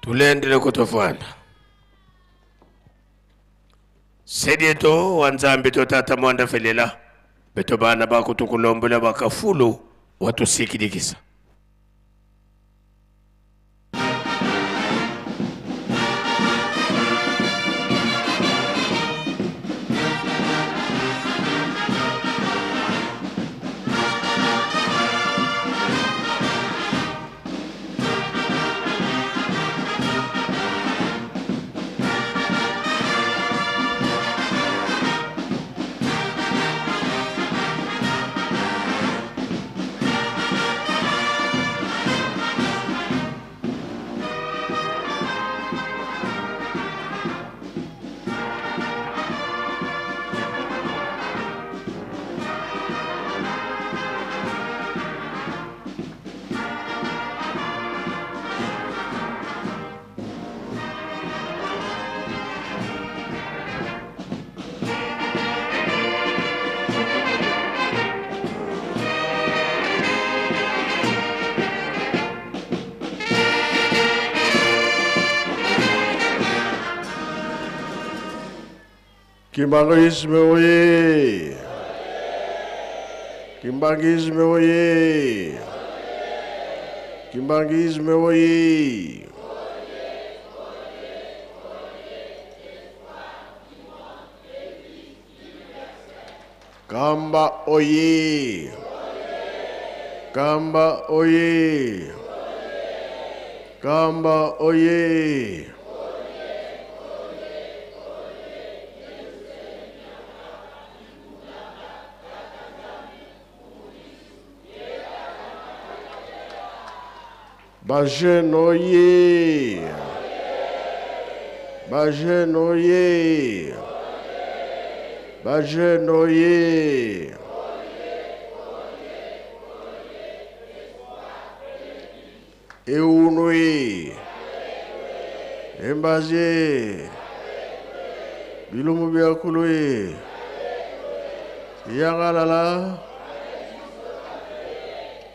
tulendele kutofana sedieto wanzambi to tata mwanda felela beto bana bakutukulombola bakafulu watusikidikisa Kimbangisme oye! Kimbangisme oye! Kimbangisme oye! Kamba oye! Kamba oye! Kamba oye! Bajenoye! Bajenoye! Bajenoye! Eunoye! Embazie! Bilumu biakuloye! Yangalala!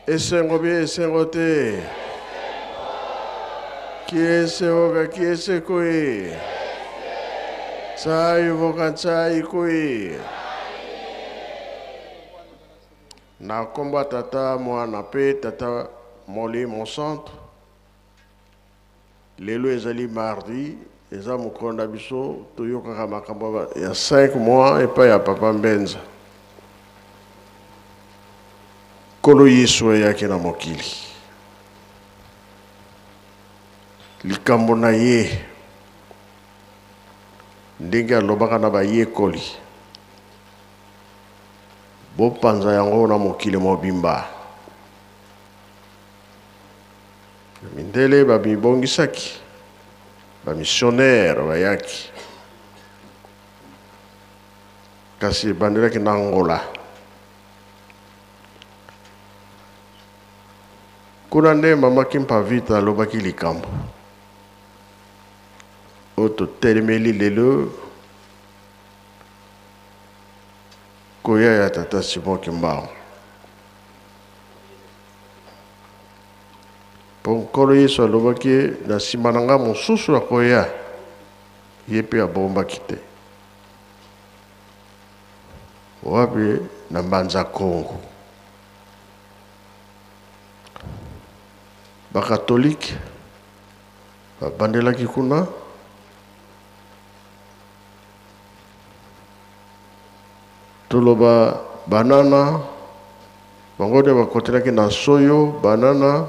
Esengo bien, esengote! Kiese hoga kiese koi. Tsai voka tsai koi. Na komba tata mwana pe tata moli mon centre. Lelo ezali mardi, eza mukonda biso toyoka makambo ya 5 mois et pas ya papa Mbenza. Kolo Yesu yake na mokili. Likambo na ye ndenge alobaka na bayekoli bopanza yango na mokili mobimba mindele babibongisaki bamissionnaire bayaki kasi bandelaki na Angola kuna nde mama Kimpavita alobaki likambo oto telemeli lelo koya ya tata Simon Kimbao ponkolo Yesu alobaki na nsima na nga mosusu akoya ye mpe abombaki te wapi na Mbanza Kongo bakatolike babandelaki kuna toloba banana bango de bakotelaki na soyo banana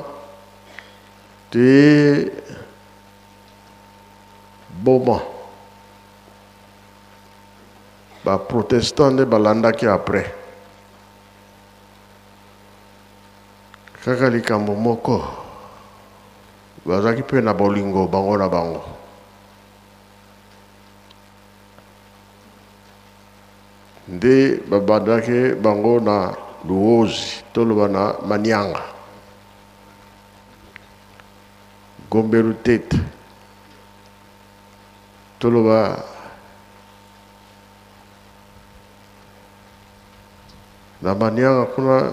te boma ba protestant de balandaki après kaka likambo moko bazaki pe na bolingo bango na bango nde babandaki bango na Luozi toloba na Manyanga Gomberu Tete toloba na Manyanga kuna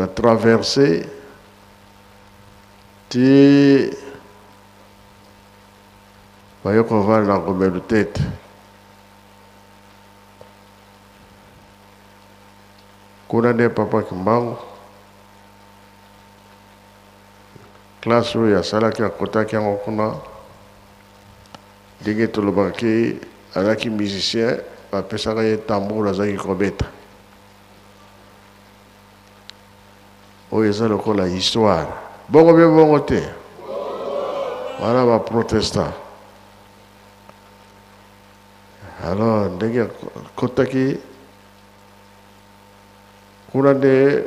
va traverser ti va yoko va na ngombe tete kuna ne papa Kimbangu classe ya sala ki akota ki ngokuna dinge tolobaki alaki musicien va pesaka ye tambour azaki kobeta oyo eza lokola histoire bongo be bongo te wana ba protestant alors ndenge kotaki kuna nde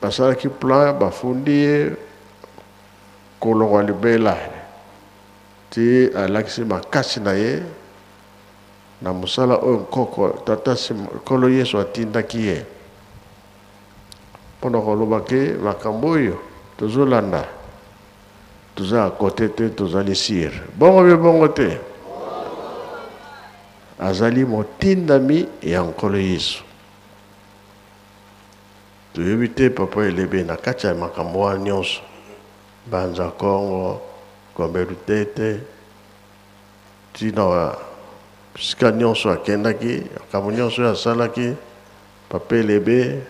basalaki plan bafundi ye kolongwa libela ti alakisi makasi na ye na mosala oyo nkoko tata kolo yesu atindaki ye mpona koloba ke makambo oyo tozolanda toza à côté te tozali sire bongo be bongo te azali motindami ya nkolo yesu toyebi te papa elebe na kati ya makambo wana nyonso banza kongo ngombe tete tina sika nyonso akendaki makambo nyonso oyo asalaki papa elebe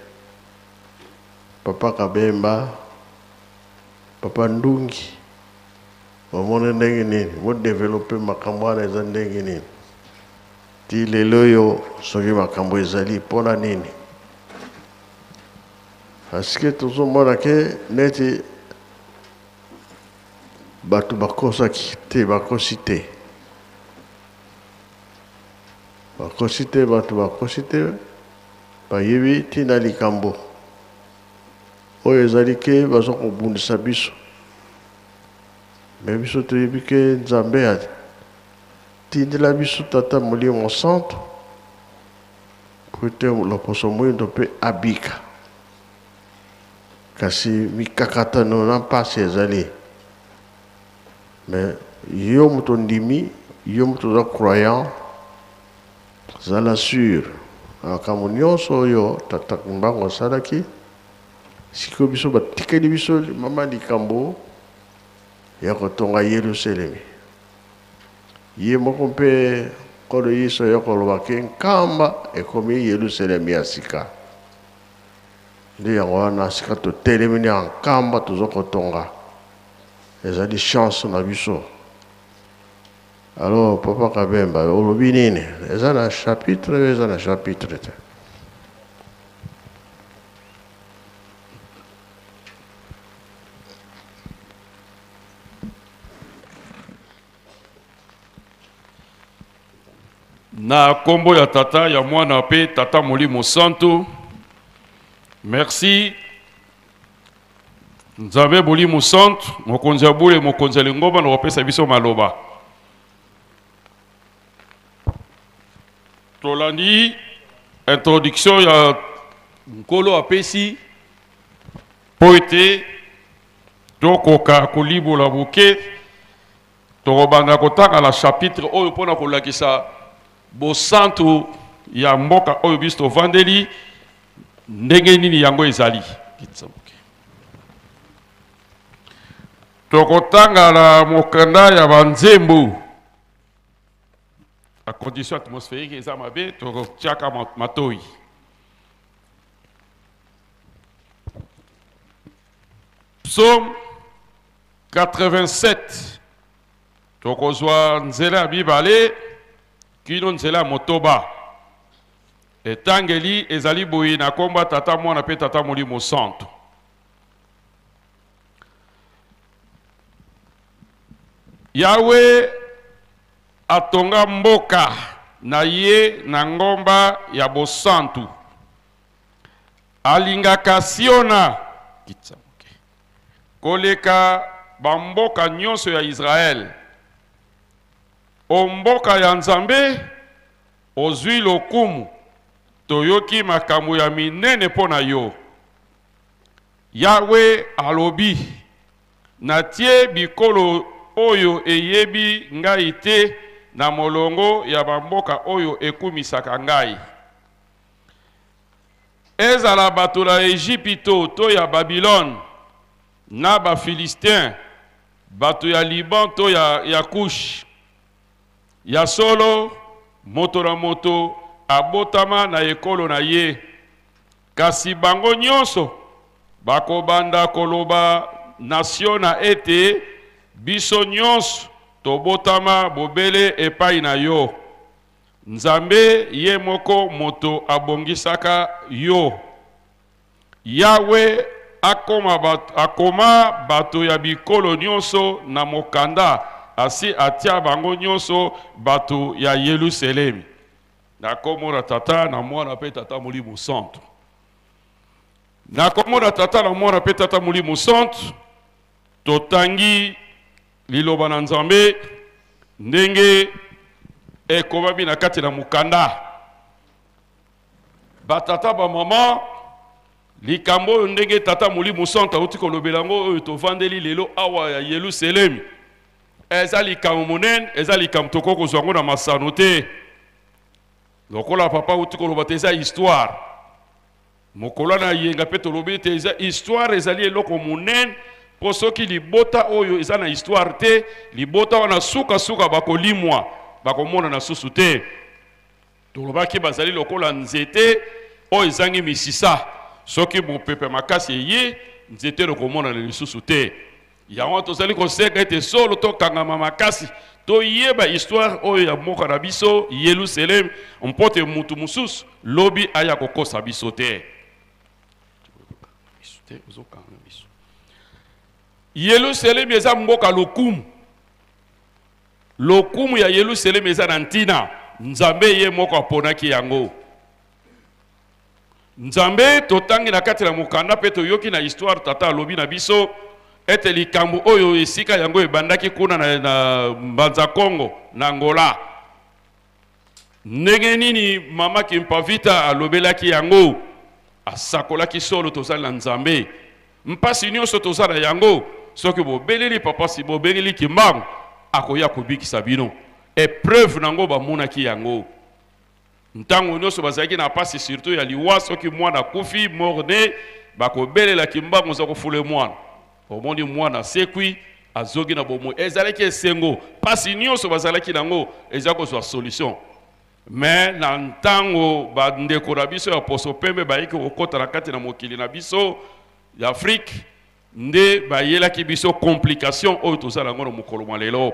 papa kabemba papa ndungi omone ndenge nini modevelope makambo wana eza ndenge nini ti lelo oyo soki makambo ezali mpona nini parceke tozomona ke neti bato bakosaki te bakosi te bato bakosi te bayebi ntina likambo oyo ezali ke baza kobundisa biso me biso toyebi ke nzambe atindela biso tata molimo santo po ete loposo moyindo mpe abika kasi mikakatano na mpasi ezali me yo moto ndimi yo moto oza croyant zala sur makambo nyonso oyo tata Kimbangu asalaki sikoyo biso batikeli biso mama likambo ya kotonga Yerusalemi ye moko mpe nkolo yesu ya koloba ke nkamba ekomi Yerusalemi ya sika nde yango wana sika totelemi ya nkamba toza kotonga ezali chance na biso alors papa Kabemba olobi nini eza na chapitre eza na chapitre te na kombo ya tata ya mwana pe tata molimo santo merci nzambe molimo santo mokonzi ya bule mokonzi ya lingomba na kopesa biso maloba tolandi introduction ya nkolo apesi po ete tokoka kolibola buke tokobanda kotanga na chapitre oyo mpona kolakisa bosantu ya mboka oyo biso tovandeli ndenge nini yango ezali tokotanga na mokanda ya banzembo la condition atmosphérique eza mabe tokotiaka matoi psaume 87 tokozwa nzela ya mibale kino nzela ya motoba etangeli ezali boye na komba tata mwana pe tata molimo santo Yawe atonga mboka na ye na ngomba ya bosantu alingaka Siona koleka bamboka nyonso ya Israel omboka ya Nzambe ozwi lokumu toyoki makambo ya minene mpona yo Yawe alobi natie bikolo oyo eyebi ngai te na molongo ya bamboka oyo ekumisaka ngai ezala bato ya Ejipito to ya Babylone na ba Philistin bato ya Liban to ya Kush ya solo moto na moto abotama na ekolo na ye kasi bango nyonso bakobanda koloba nation na ete biso nyonso tobotama bobele epai na yo Nzambe ye moko moto abongisaka yo Yahweh akoma bato ya bikolo nyonso na mokanda asi atia bango nyonso bato ya Yerusalemi na komona tata na mwana pe tata Molimo Santo na komona tata na mwana pe tata Molimo Santo totangi liloba na Nzambe ndenge ekomami na kati na mukanda batata ba mama likambo ndenge tata Molimo Santo auti kolobela ngo oyo tovandeli lelo awa ya Yerusalemi eza likambo monene eza likambo toko kozwa ngo na masano te lokola papa auti koloba te eza histoire mokolo na yenga pe tolobi te eza histoire ezali eloko monene po soki libota oyo eza na histoire te libota wana suka bakolimwa bakomona na susu te tolobaki bazali lokola nzete oyo ezangi misisa soki mopepe makasi eye nzete lokomona na lisusu te yango tozali kosenga ete solo tokangama makasi toyeba histoire oyo ya mboka na biso Yerusalem mpote mutu mususu lobi aya kokosa biso te Yerusalem eza mboka lokumu ya Yerusalem eza na ntina Nzambe ye moko aponaki yango Nzambe totangi na kati na mukanda pe toyoki na histoire tata alobi na biso ete likambo oyo esika yango ebandaki kuna na Mbanza Kongo na Angola ndenge nini mama Kimpavita alobelaki yango asakolaki solo tozali na Nzambe mpasi nyonso tozala yango soki bobeleli papa si bobeleli kimbango akoya kobikisa bino epreuve nango bamonaki yango ntango nyonso bazalaki na pasi surtout ya liwa soki mwana kufi morne bakobelela kimbango za kofule mwana omoni mwana sekwi azogi na bomo ezalaki esengo pasi nyonso bazalaki nango eza kozwa solution mais na ntango bandeko na biso ya poso pembe bayiki kokota na kati na mokili na biso ya Afrique nde bayelaki biso complication oyo tozala ngo na mokolo mwa lelo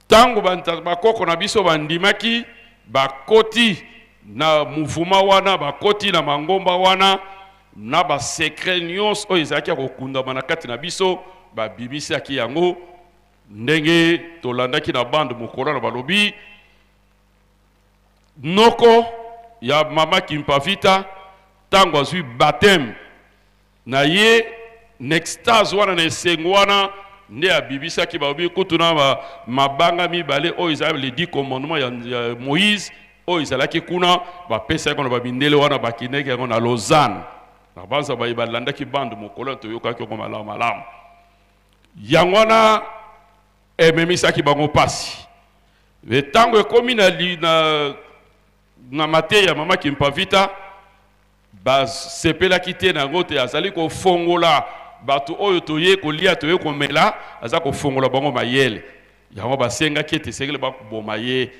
tango bakoko na biso bandimaki bakoti na mouvement wana bakoti na mangomba wana na ba secret nyonso oyo ezalaki ya kokundama na kati na biso babimisaki yango ndenge tolandaki na bande mokolo na balobi noko ya mama Kimpavita tango azwi baptême na ye nextase wana na esengo wana nde abibisaki balobi kutu na mabanga mibale oyo ezalaki les 10 commandements ya Moïse oyo ezalaki kuna bapesaki yango na babindele wana bakindaki yango na Lausanne na banza balandaki bande mokolo toyokaki yango malamu yango wana ememisaki bango pasi ntango ekomi na mateya ya mama Kimpavita basepelaki te nango te azali kofongola bato oyo toye kolia toye komela aza kofongola bango mayele yango basengaki ete sekele bakoboma ye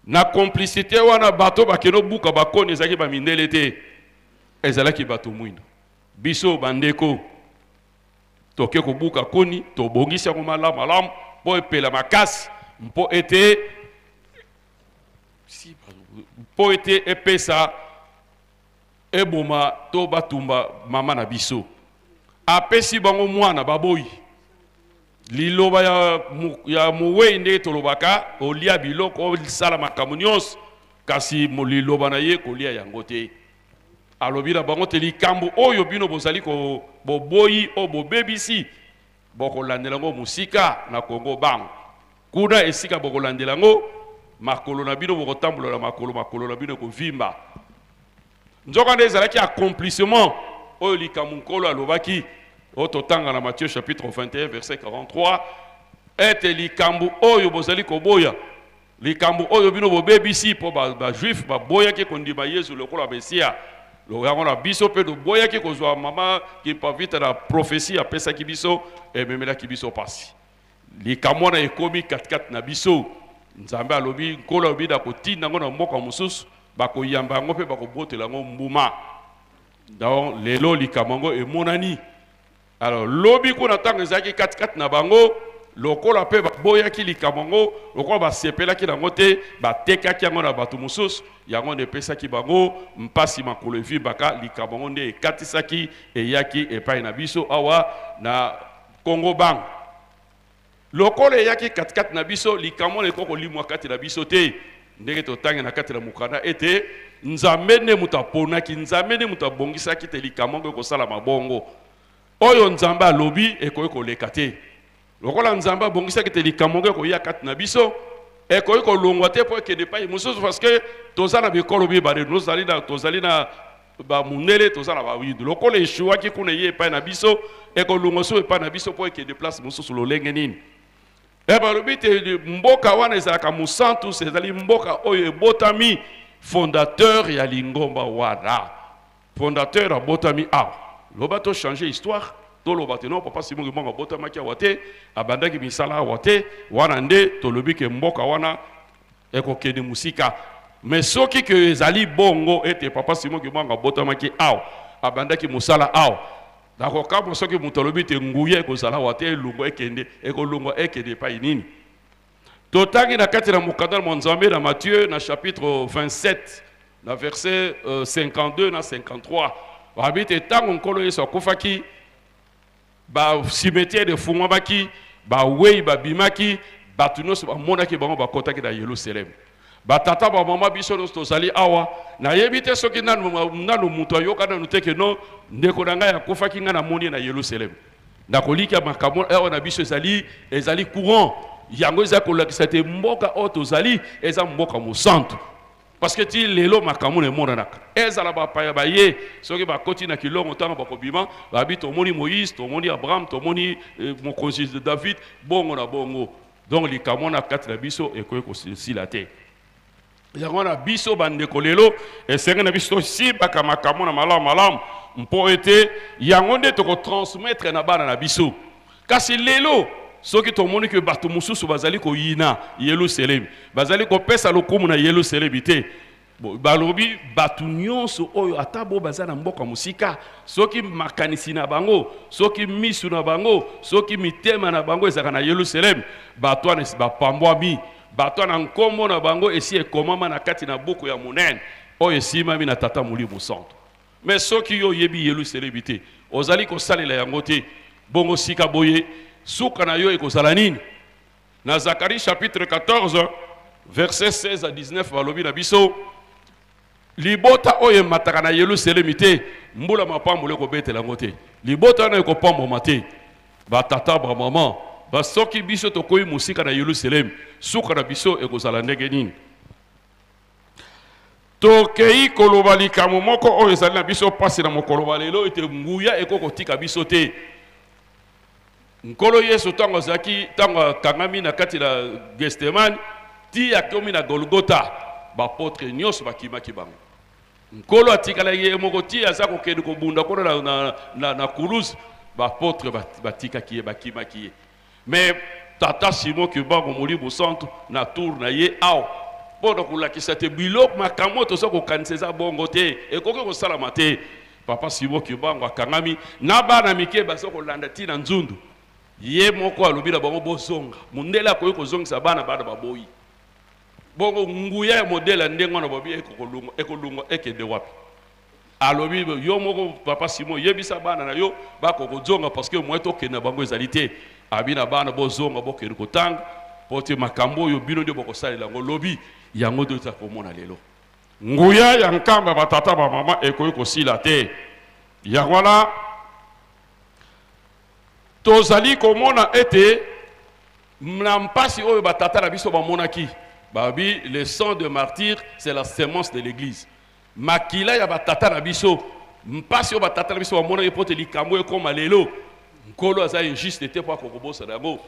na complicité wana bato bakeno buka bakoni ezalaki bamindele te ezalaki bato mwindo biso bandeko toke kobuka koni tobongisi yango malamu mpo epela makasi mpo ete epesa eboma to batumba mama na biso apesi bango mwana baboyi liloba ya muwei nde tolobaka olia biloko osala makambo nyonso kasi liloba na ye kolia yango te alobi na bango te likambo oyo bino bozali boboyi o bobebisi bokolandela ngo musika na Kongo bango kuna esika bokolandela ngo makolo na bino bokotambola na makolo na bino kovimba nzoka nde ezalaki accomplissement oyo likambo nkolo alobaki oyo totanga na Matthieu chapitre 21 verset 43 ete likambo oyo bozali koboya likambo oyo bino bobebisi po ba juif ba boyaki kondima Yesu lokola Mesia lo yango na biso pe do boyaki kozwa mama ki pavita na prophétie apesaki biso ememelaki biso pasi likambo na ekomi katikati na biso nzambe alobi nkolo alobi da kotinda ngo na mboka mosusu bakoyamba yango mpe bakobotela yango mbuma donc lelo likambo yango emonani alors lobi kuna ntango ezalaki katikati na bango lokola mpe baboyaki likambo yango lokola basepelaki nango te batekaki yango na bato mosusu yango nde epesaki bango mpasi makolo evimbaka likambo yango nde ekatisaki eyaki epai na biso awa na Congo Bank lokola eyaki katikati na biso likambo ekoki kolimwa kati na biso te ndenge totangi na kati na mokanda ete nzambe nde moto aponaki nzambe nde moto abongisaki te likambo yango ekosala mabongo oyo nzambe alobi ekoki koleka te lokola nzambe abongisaki te likambo yango ekoya kati na biso ekoki kolongwa te mpo ekende epai mosusu parce que toza na bikolo mibale tozali na bamundele toza na bawindo lokola eshuwaki kuna ye epai na biso ekolongwa so epai na biso mpo ekende place mosusu lolenge nini balobi te mboka wana ezalaka mosantu ezali mboka oyo ebotami fondateur ya lingomba wana fondateur abotami awa loba to changer histoire toloba te non papa Simon Kimbangu abotamaki awa te abandaki misala awa te wana nde tolobi ke mboka wana ekokende musika mais soki ke ezali bongo ete papa Simon Kimbangu abotamaki awa abandaki musala awa d'accord kabo soki moto alobi te nguya ekozala awa te elongwa ekende ekolongwa ekende epai nini totangi na kati na mokanda na Nzambe na Matthieu na chapitre 27 na verset 52 na 53 babi te ntango nkolo Yesu akufaki ba cimetière de fungwamaki ba wei babimaki bato nyonso bamonaki bango bakotaki na Yerusalem batata ba mama biso nyonso tozali awa nayebi te soki nanu moto ayoka nanu te ke no ndeko na ngai akufaki ngai namoni na Yerusalem nakolika makambo awa na biso ezali courant yango eza kolakisa te mboka oyo tozali eza mboka mosantu parce que ti lelo makambo na emonanaka ezala bapaya baye soki bakoti na kilongo ntango bakobima babi tomoni Moïse tomoni Abraham tomoni mokonzi de David bongo na bongo donc likambo na kati na biso ekoki kosila te yango na biso bandeko lelo esenge na biso tosibaka makambo na malamu mpo ete yango nde tokotransmettre na bana na biso kasi lelo soki tomoni ke bato mosusu bazali koyina Yerusalem bazali kopesa lokumu na Yerusalem te balobi bato nyonso oyo ata bo baza na mboka musika soki makanisi na bango soki misu na bango soki mitema na bango ezaka na Yerusalem bato wana bapambwami bato na nkombo na bango esi ekomama na kati na buku ya monene oyo esimami na tata Molimo Santo mais soki yo yebi Yerusalem te ozali kosalela yango te bongo sika boye suka na yo ekozala nini na Zacharie chapitre 14 verset 16 à 19 balobi na biso libota oyo emataka na Yerusalem te mbula mapambole ekobetela yango te libota wana ekopambwama te batata bamama basoki biso tokoyi mosika na Yerusalem suka na biso ekozala ndenge nini tokei koloba likambo moko oyo ezali na biso pasi na mokolo balelo ete nguya ekokotika biso te nkolo Yesu ntango azalaki ntango akangami na kati na Getsemane ti akomi na Golgota bapotre nyonso bakimaki bango nkolo atikala ye moko ti aza kokende kobunda kuna na kulusi bapotre batikaki ye bakimaki ye mais tata Simon Kimbangu Molimo Santo na tour na ye awa mpona kolakisa te biloko makambo toza kokanisa eza bongo te ekoki kosalama te papa Simon Kimbangu akangami na bana mike baza kolanda ti na nzundu ye moko alobi na bango bozonga mondele akoki kozongisa bana baboyi bongo nguya ya modele ndenge wana babi ekolungwa ekende wapi alobi yo moko papa Simon yebisa bana na yo bakokozonga parce que moi tokende bango ezali te abi na bana bozonga bokende kotanga pote makambo oyo bino nde bokosalela yango lobi yango nde toza komona lelo nguya ya nkamba batata bamama ekoki kosila te yango wana tozali komona ete na mpasi oyo batata na biso bamonaki babi le sang de martyr c'est la sémence de l'église makila ya batata na biso mpasi oyo batata na biso bamonaki po te likambo ekoma lelo nkolo aza injuste te po akokobosa yango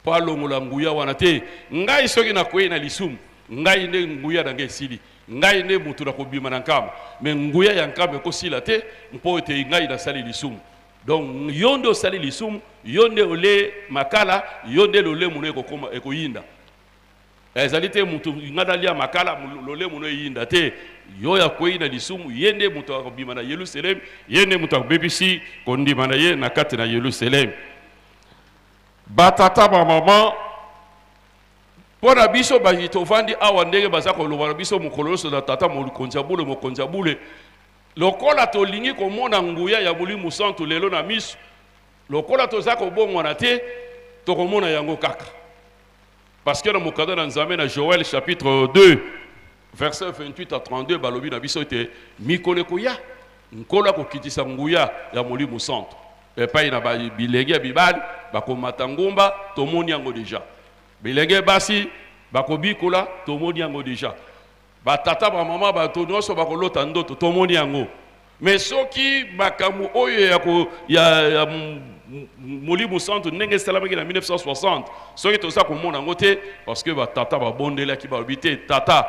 po alongola nguya wana te ngai soki nakoyi na lisumu ngai ne nguya na ngai sili ngai ne mutu na kobima na nkama mais nguya ya nkama ko sila te mpo ete ngai na sali lisumu donc yonde osali lisumu yonde ole makala yonde lole muno ekokoma ekoyinda ezali te mutu ngada lia makala lole muno yinda te yo ya koyina lisumu yende mutu akobima na Yerusalem yende mutu akobebisi kondima na ye na kati na Yerusalem batata ba mama pona biso ba tovandi awa ndenge baza koloba biso mokoloso na tata mokonjabule lokola tolingi komona nguya ya Molimo Santu lelo na miso lokola toza kobongwana te tokomona yango kaka parce que dans mon cadre dans Nzambe na Joël chapitre 2 verset 28 à 32 balobi na biso te mikole koya nkola kokitisa nguya ya Molimo Santu epai na bilenge ya bibali bakomata ngomba tomoni yango deja bilenge basi bakobikola tomoni yango deja batata ba mama bato nyonso bakolota ndoto tomoni yango mais soki makambo oyo ya Molimo Santu ndenge esalamaki na 1960 soki toza komona yango te parce que batata babondelaki balobi te tata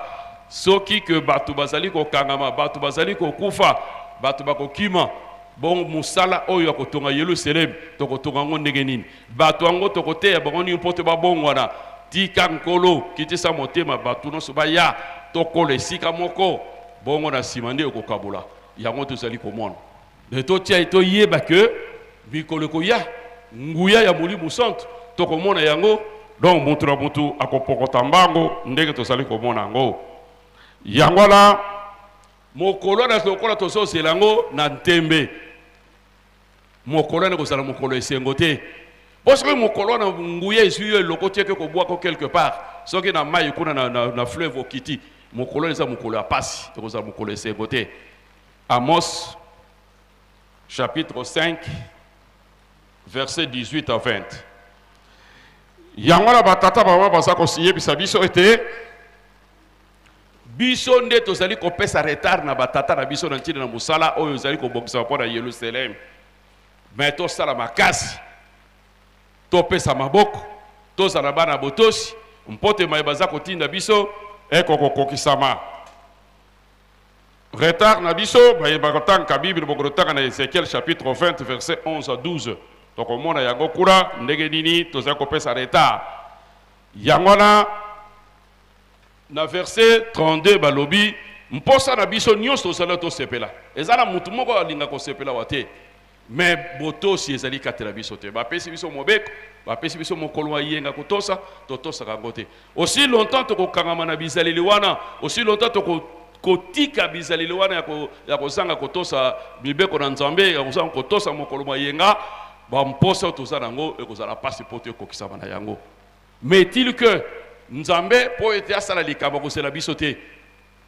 soki ke bato bazali kokangama bato bazali kokufa bato bakokima bon musala oyo ya kotonga Yerusalem tokotonga ngo ndenge nini bato yango tokoteya bango nini mpo te babongwana tika nkolo kitisa motema bato nyonso baya tokola esika moko bongo na nsima nde okokabula yango tozali komona de totia toyeba ke mikolo koya nguya ya Molimo Santu tokomona yango donc mutu na mutu akopokota mbango ndenge tozali komona yango yango la mokolo na tokola tozosela yango na ntembe mokolo na kozala mokolo esengo te parce que mokolo na nguya ezwi eloko tie ke kobwako quelque part soki na mai kuna na fleuve okiti mokolo eza mokolo ya pasi ekozala mokolo esengo te Amos chapitre 5 verset 18 à 20 yango na batata baba baza kosiyebisa biso ete biso nde tozali kopesa retard na batata na biso na ntina na mosala oyo ezali kobongisa mpo na Yerusalem mais tosala makasi topesa maboko tozala bana botosi mpote mai baza kotinda biso ekokokokisama retard na biso bakotanga Bible bakotanga na Ezekiel chapitre 20 verset 11 à 12 tokomona yango kura ndenge nini tozali kopesa retard yango na verset 32 balobi mposa na biso nyonso tozali tosepela ezala mutu moko alinga kosepela wa te mais botosi ezali kati na biso te bapesi biso mobeko bapesi biso mokolo wa yenga kotosa totosaka yango te aussi longtemps tokokangama na bizaleli wana aussi longtemps kotika bizaleli wana ya kozanga kotosa mibeko na Nzambe ya kozanga kotosa mokolo wa yenga bamposa toza nango ekozala pasi po te ekokisama na yango mais il que Nzambe po ete asala likambo kosela biso te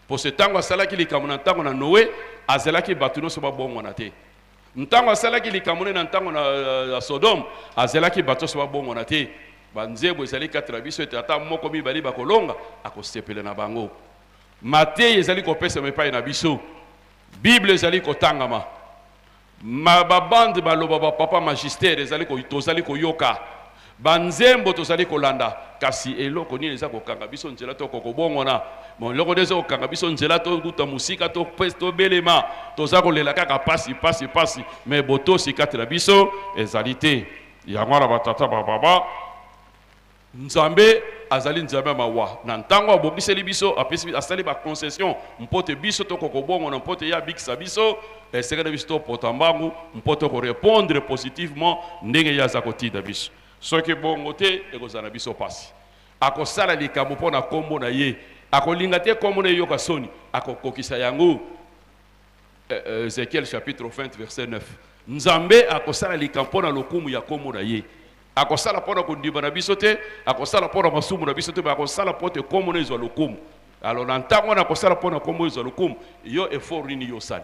po se ntango asalaki likambo na ntango na Noe azelaki bato nyonso babongwana te ntango asalaki likambo na ntango na Sodome azelaki bato nyonso babongwana te banzebo ezali kati na biso ete ata moko mibali bakolonga akosepele na bango Mateyi ezali kopesa mepai na biso Bible ezali kotangama babande baloba papa magistère tozali koyoka banzembo tozali kolanda kasi eloko nini eza kokanga biso nzela to kokobongona eloko nini eza kokanga biso nzela to kuta musika to belema toza kolela kaka pasi mais botosi kati na biso ezali te yango na batata bababa Nzambe azali Nzambe mawa na ntango abongiseli biso asali ba concession mpote biso to kokobongona mpote ya bikisa biso eseka na biso to potambangu mpote ko répondre positivement ndenge ya za kotinda biso soki bongo te ekozala biso pasi akosala likambo mpo na kombo na ye akolinga te kombo na ye yoka soni akokokisa yango Ezekiel chapitre 20 verset 9 Nzambe akosala likambo mpo na lokumu ya kombo na ye akosala mpo na kondima na biso te akosala mpo na masumu na biso te akosala mpo te kombo na ezwa lokumu alors na ntango wana akosala mpo na kombo ezwa lokumu yo effort nini yosali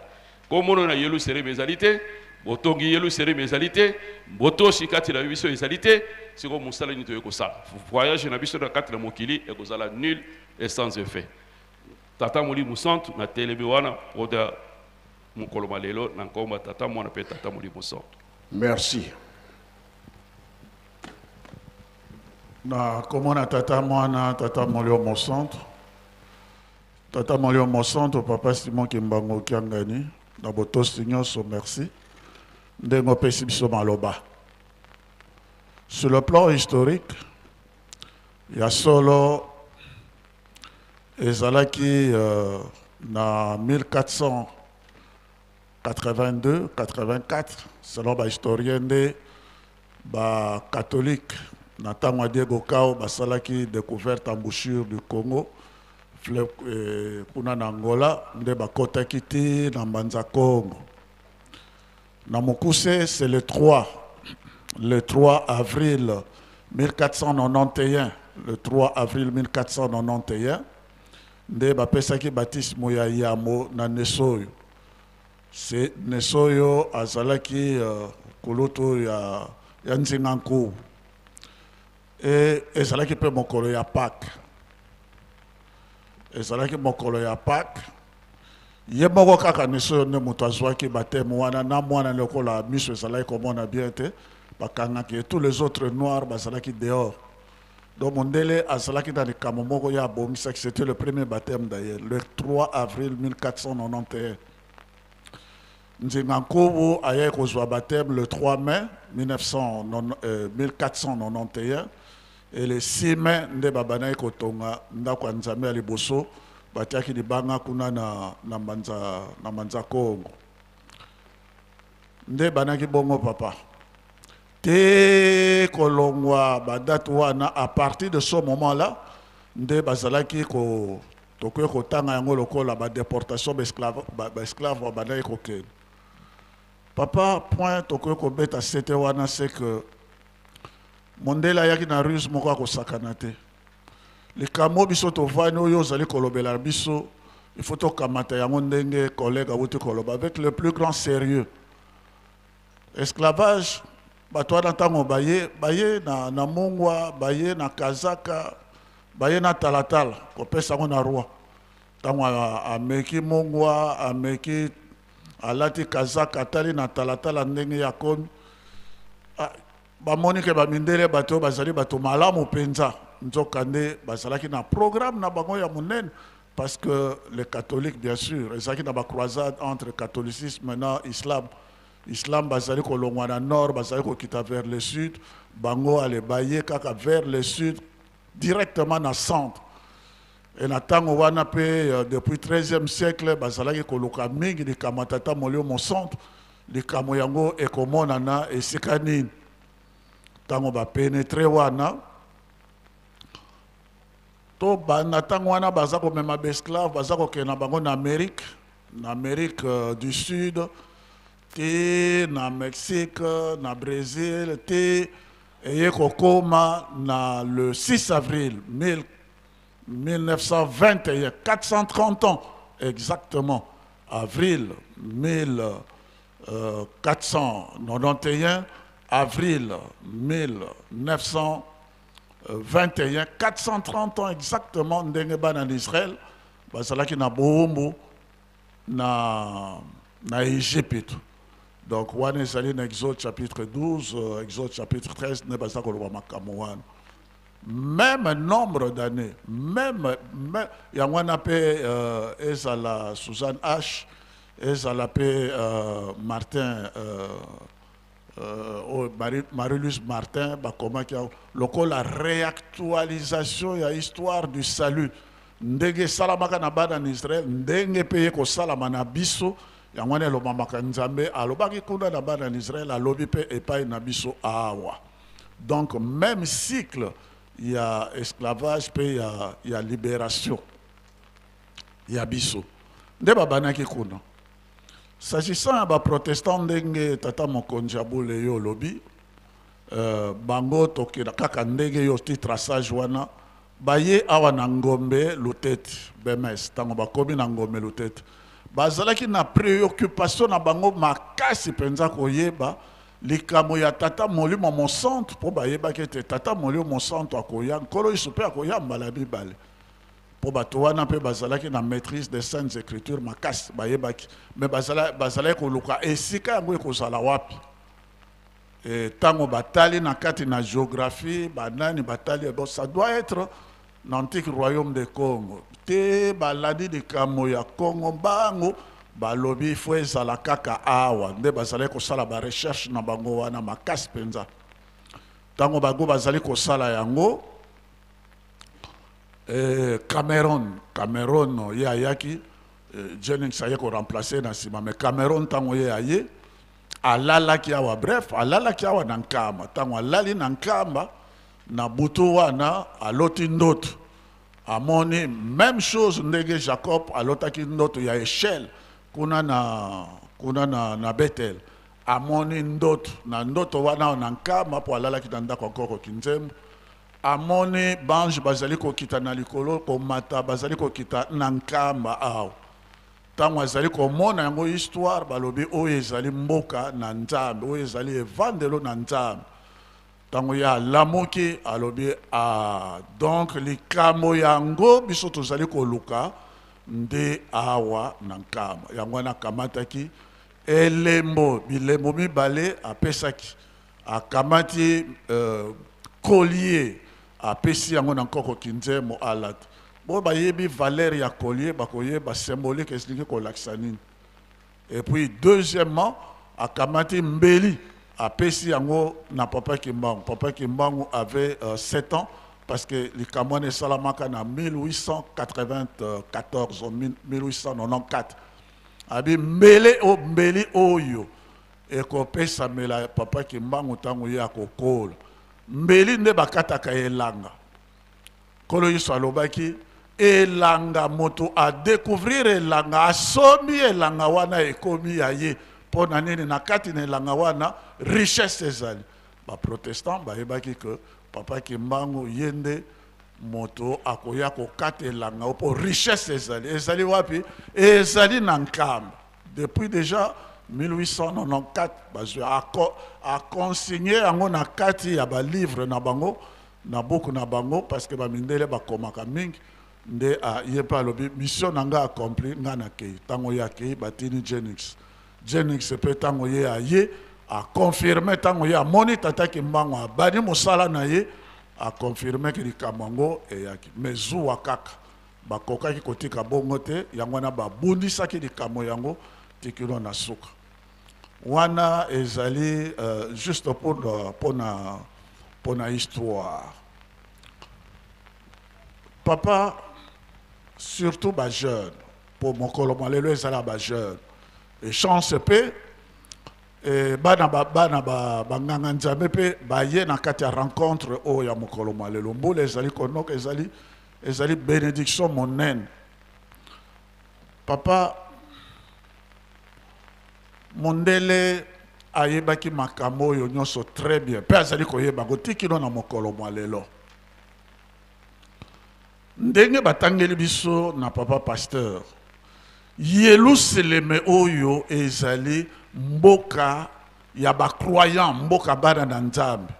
kombo na Yerusalem ezali te botongi Yerusalem ezali te botosi kati na biso ezali te siko mosala nini toye kosala voyage na biso na kati na mokili ekozala nul et sans effet tata Molimo Santu na telemi wana oda mokolo malelo na nkomba tata mwana pe tata Molimo Santu. Merci. Na komona tata mwana tata Molimo Santu Tata Molio Monsanto, Papa Simon Kimbango Kiangani, Naboto Signon, merci. Ndengo Pesibiso Maloba. Sur le plan historique, il y a solo Ezalaki en 1482-84, selon les historiens des catholiques, Nathan Diego Kao, Basalaki découverte embouchure du Congo, kuna Angola, de Bakota Kiti, Nambanza Congo. Namokuse, c'est le 3 avril 1491. Le 3 avril 1491, de Bapesaki baptisme ya Yamo na Nesoyo. C'est Nesoyo azalaki koloto ya Nzingankou. Et ezalaki pe mokolo ya Pâques. Ezalaki mokolo ya Pâques. Ye moko kaka Nesoyo ne moto azwaki baptême wana na mwana lokola miso ezalaki komona bien te bakangaki tous les autres noirs bazalaki dehors. Donc Mondele azalaki dans le Kamomoko ya Bongisa, c'était le premier baptême d'ailleurs, le 3 avril 1491. Nzingankobo a eu un baptême le 3 mai 1491 et le 6 mai nde babana kotonga ndako nzambe ali boso batiaki libanga kuna na manza Kongo. Nde banaki bongo papa. Te kolongwa badate wana à partir de ce moment-là, nde bazalaki ko tokoye kotanga yango lokola ba déportation ba esclave badai kokene. Papa point tokoye ko beta sete wana c'est que mondela yaki na ruse moko ko sakana te. Le kamo biso to vani oyo zali kolobela biso, il faut to kamata yango ndenge collègue awuti koloba avec le plus grand sérieux. Esclavage bato na tango baye na mongwa baye na kazaka baye na talatala kopesa ngo na roi tango ameki mongwa ameki alati kazaka tali na talatala ndenge ya komi bamoni ke bamindele bato bazali bato malamu penza nzokande bazalaki na programme na bango ya monene parce que les catholiques bien sûr ezalaki na ba croisade entre catholicisme na Islam bazali kolongwa na nord bazali kokita vers le sud bango ale baye kaka vers le sud directement na centre et na tango wana pe depuis 13e siècle bazalaki koluka mingi likamo tata molio mon centre likamo yango ekomona na esika nini tango ba pénétrer wana to na tango wana baza komema esclave baza kokena bango na Amérique du Sud te na Mexique, na Brésil, te et kokoma na le 6 avril 1921, 430 ans exactement, avril 1491, avril 1921, 430 ans exactement, ndenge bana en Israël, bazalaki na bombo na Égypte. Donc, on est allé dans Exode chapitre 12, Exode chapitre 13, même nombre d'années, même, il y a un appel, Ezala Suzanne H, Ezala Martin, Marie-Louise Martin, la réactualisation de l'histoire du salut. Ndenge salamaka na bana en Israël, ndenge peye ko salama na biso. Yangwane lo mamaka nzambe alobaki kuna na bana en Israël alobi pe epai na biso awa. Donc même cycle, il y a esclavage pe il y a libération. Il y a biso. Nde babanaki kuna. S'agissant ba protestant ndenge tata mokonzi abule yo lobi bango toki na kaka ndenge yo ti traçage wana baye awa na ngombe lutete bemes tango bakomi na ngombe lutete bazalaki na préoccupation na bango makasi penza koyeba likamo ya tata molimo mon centre po bayeba ke tata molimo mon centre akoya nkolo isupe akoya mbala bibale po bato wana pe bazalaki na maîtrise des saintes écritures makasi bayebaki mais bazalaki koluka esika yango ekozala wapi tango batali na kati na géographie banani batali bon ça doit être l'antique royaume de Congo. Te baladi de Kamoya Congo bango balobi fo ezala kaka awa nde bazali kosala ba recherche na bango wana makasi penza. Tango bango bazali kosala yango Cameroun ye ayaki Jennings aye ko remplacer na sima mais Cameroun tango ye aye alalaki awa bref alalaki awa na nkamba tango alali na nkamba na butu wana aloti ndoto amoni même chose ndenge Jacob alotaki ndoto ya échelle kuna na Bethel amoni ndoto na ndoto wana na nkamba po alalaki na ndako nkoko kinzembo amoni bange bazali kokita na likolo komata bazali kokita na nkamba awa tango azali komona yango histoire balobi oyo ezali mboka na Nzambe oyo ezali evandelo na Nzambe tango ya lamoki alobi donc likamo yango biso tozali koluka nde awa na nkamba yango wana akamataki bilembo mibale apesaki akamati collier apesi yango na nkoko kinzembo alati bo bayebi valeur ya collier bakoyeba symbolique elingi kolakisa nini et puis deuxièmement akamati mbeli apesi yango na papa Kimbangu avait 7 ans parce que likamwana esalamaka na 1894 ou 1894 abi mbeli oyo ekopesa mela papa Kimbangu tango ye akokola mbeli nde bakataka elanga kolo yiso alobaki elanga moto a découvrir elanga asomi elanga wana ekomi ya ye mpo na nini na kati na elanga wana richesse ezali baprotestant bayebaki ke papa Kimbangu ye nde moto akoya kokata elanga mpo richesse ezali wapi ezali na nkamba depuis déjà 1894 bazwi aconsigne yango na kati ya balivre na bango na buku na bango parce que bamindele bakomaka mingi nde ye mpe alobi mission na nga accompli nga na kei ntango ye akei batini Jennings mpe ntango ye aye aconfirme ntango ye amoni tata Kimbangu abani mosala na ye aconfirme ke likambo yango eyaki mais zuwa kaka bakokaki kotika bongo te yango wana babundisaki likambo yango tikilo na suka wana ezali juste pour na histoire papa surtout ba jeune pour mokolo malelo ezala ba jeune et chance pe bana banganga nzambe pe baye na kati ya rencontre o ya mokolo malelo mbula ezali konoka ezali bénédiction monene papa mondele ayebaki makambo oyo nyonso très bien mpe azali koyeba kotikino na mokolo malelo ndenge batangeli biso na papa pasteur Yerusalem oyo ezali mboka ya croyant mboka bana na Nzambe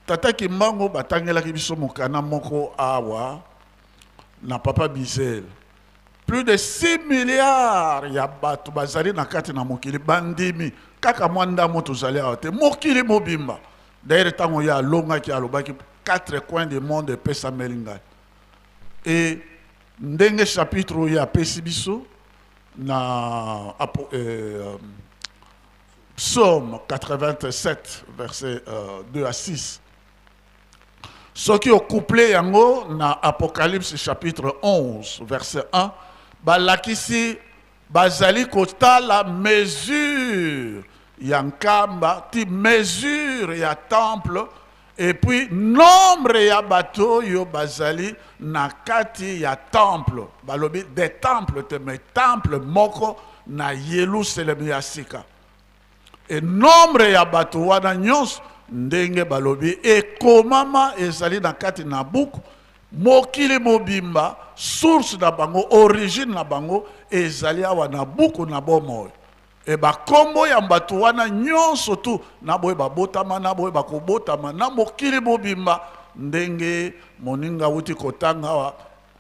tata Kimbangu batangelaki biso mokana moko awa na papa Bizel plus de 6 milliards ya bato bazali na kati na mokili bandimi kaka mwanda moto zali awa te mokili mobimba d'ailleurs tango ya alongaki alobaki 4 coins du monde pesa melinga et ndenge chapitre ya pesi biso na Psaume 87 verset 2 à 6 ce qui est couplé yango na Apocalypse chapitre 11 verset 1 balakisi bazali kotala mesure ya nkamba ti mesure ya temple et puis nombre ya bato yo bazali na kati ya temple balobi des temples te mais temple moko na Yerusalem ya sika et nombre ya bato wana nyonso ndenge balobi ekomama ezali na kati na buku mokili mobimba source na bango origine na bango ezali awa na buku na bomoi e bakombo ya bato wana nyonso tu na boye babotama na boye bakobotama na mokili mobimba ndenge moninga wuti kotanga awa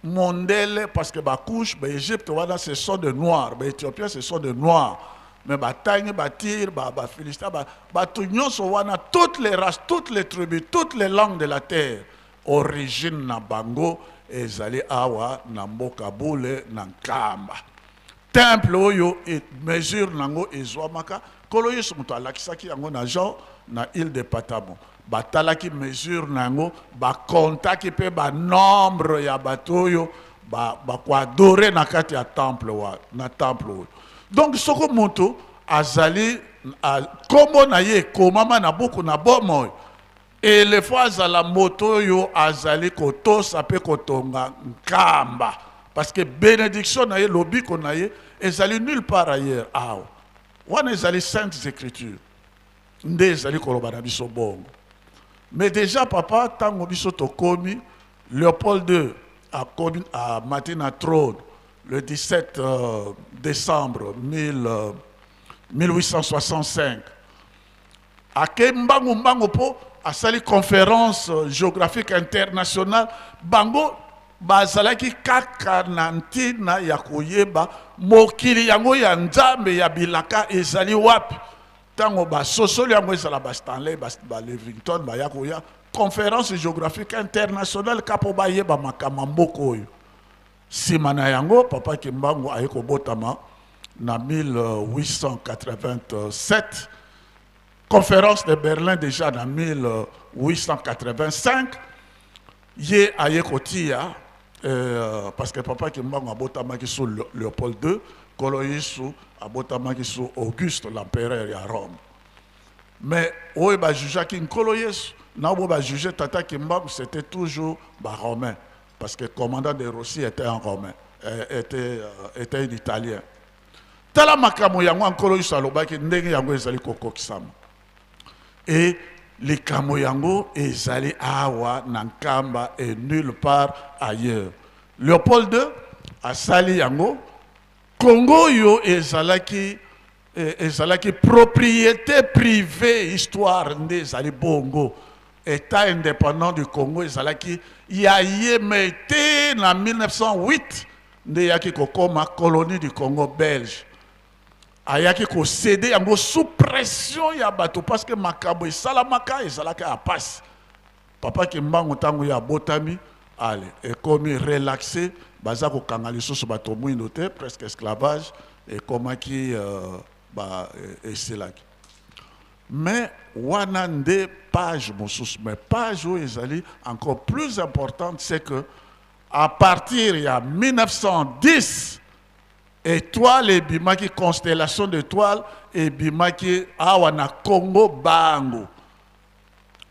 mondele parce que bakouche ba Égypte wana ce sont de noirs ba Éthiopie ce sont de noirs mais batangi batir ba Philistin bato nyonso wana toutes les races toutes les tribus toutes les langues de la terre origine na bango ezali awa na mboka bule na nkamba. Temple oyo et mesure nango ezwamaka kolo yesu muto alakisaki yango na Jean na île de Patamo. Batalaki mesure nango bakontaki pe ba nombre ya batoyo ba kwa adorer na kati ya temple wa na temple oyo. Donc soko moto azali kombo na ye komama na buku na bomoy et les fois azala moto yo azali kotosa pe kotonga nkamba parce que bénédiction na ye lobiko na ye ezali nulle part ailleurs awa wana ezali saintes écritures nde ezali koloba na biso bongo. Mais déjà papa tango biso tokomi Léopold II a maté na trône le 17 décembre 1865. A Kembango Mbango po a sali conférence géographique internationale bango bazalaki kaka na ntina ya koyeba mokili yango ya nzambe ya bilaka ezali wapi. Tango ba sosoli yango ezala ba Stanley ba Livingstone ba yakoya conférence géographique internationale kapo ba yeba makama mboko oyo. Simana yango papa Kimbango aye kobotama na 1887, conférence de Berlin déjà en 1885, yé aye kotia parce que papa Kimbango abotama ki sous Léopold II, kolo yesu abotama ki sous Auguste l'empereur à Rome. Mais oye ba juge ki nkolo yesu na obo ba juge tata Kimbango c'était toujours ba romain. Parce que le commandant de Russie était un Romain, était un Italien. Tala makamo yango ankolo isalobaki ndenge yango ezali kokokisama. Et les kamo yango ezali awa nankamba et nulle part ailleurs. Léopold II a sali yango Congo yo ezalaki propriété privée histoire nde ezali bongo. État indépendant du Congo ezalaki ya yemete na 1908 nde yaki kokoma colonie du Congo belge. Ayaki ko céder yango sous pression ya bato parce que makabo esalamaka ezalaka a passe. Papa Kimbango tango ya botami allez et comme relaxé baza ko kanga lisusu bato mwindo te presque esclavage et komaki eselaki. Mais wana nde page mosusu mais page où ezali encore plus importante c'est que à partir ya 1910 étoile et bimaki constellation d'étoiles et bimaki awa na Congo bango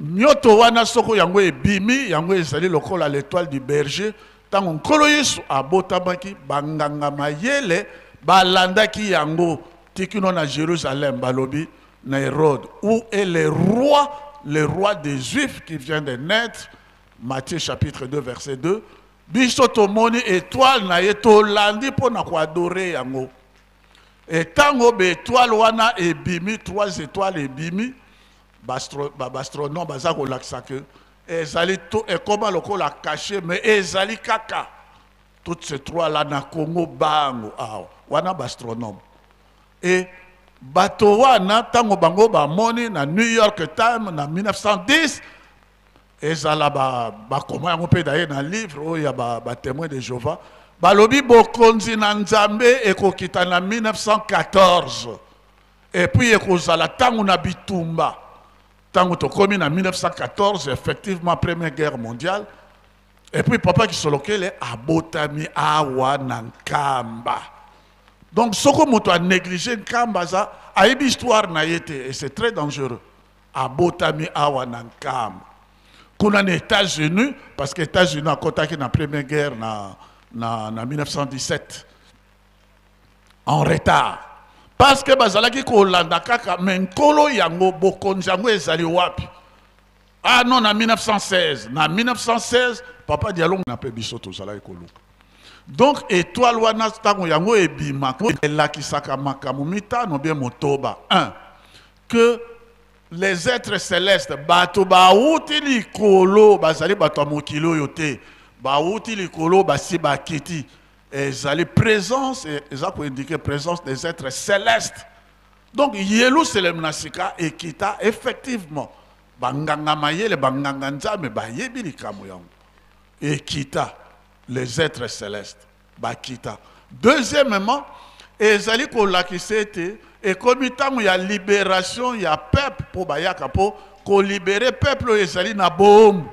nyoto wana soko yango ebimi yango ezali lokola l'étoile du berger tango nkolo yesu abotamaki banganga mayele balandaki yango tikino na Jérusalem balobi na Hérode, où est le roi des Juifs qui vient de naître, Matthieu chapitre 2 verset 2, biso tomoni étoile na yeto landi po na ko adorer yango. Et tango be étoile wana ebimi 3 étoiles ebimi bastronome baza ko laksa que ezali to e koma lokola caché mais ezali kaka toutes ces trois là na Congo bango awa wana bastronome. Et bato wana tango bango ba moni na New York Times na 1910 ezala ba koma yango pe daye na livre oyo ya ba témoins de Jéhovah balobi bokonzi na nzambe ekokita na 1914 et puis ekozala tango na bitumba tango tokomi na 1914 effectivement première guerre mondiale et puis papa Kisolokele abotami awa na nkamba. Donc, ce que nous avons négligé, Kambaza, a une histoire et c'est très dangereux. À Botami Awanankam. Qu'on a les États-Unis, parce que les États-Unis ont contacté la première guerre en 1917. En retard. Parce que Bazalaki Kolanda Kaka, mais Kolo Yango, Bokonjango et Zaliwapi. Ah non, en 1916. En 1916, Papa Diallo n'a pas bisoto Zalai Kolo. Donc, étoile wana tango yango ebima la kisaka makamumita no bien motoba. 1. Que les êtres célestes bato ba uti likolo bazali bato mokilo yote ba uti likolo basi ba kiti ezali présence et ça pour indiquer présence des êtres célestes. Donc Yelou Selem Nasika et Kita effectivement banganga mayele banganga nzambe bayebi likambo yango ekita les êtres célestes bakita. Deuxièmement, ezali kolakisa ete ekomi ntango ya libération ya peuple po bayaka po kolibere peuple oyo ezali na bombe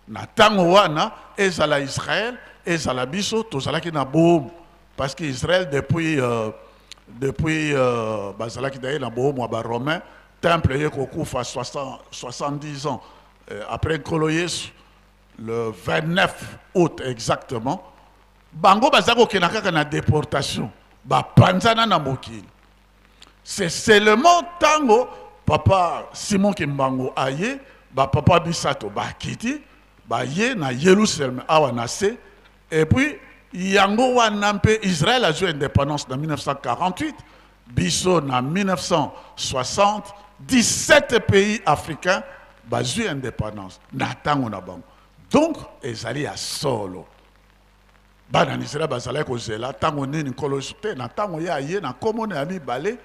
na ntango wana ezala Israël ezala biso tozalaki na bombe parce que Israël depuis bazalaki daye na bombe wa Romain temple ye kokufa 70 ans après nkolo Yesu le 29 août exactement. Bango bazako kenaka na déportation ba panzana na mokili. C'est seulement tango papa Simon Kimbango aye ba papa Bisato ba kiti ba ye na Jérusalem awa nase et puis yango wana mpe Israël a joué indépendance en 1948 biso na 1960 17 pays africains ba joué indépendance na tango na bango. Donc ezali ya solo bana Israël bazala kozela tango nini nkolo te na tango ya aye na komone ya mibale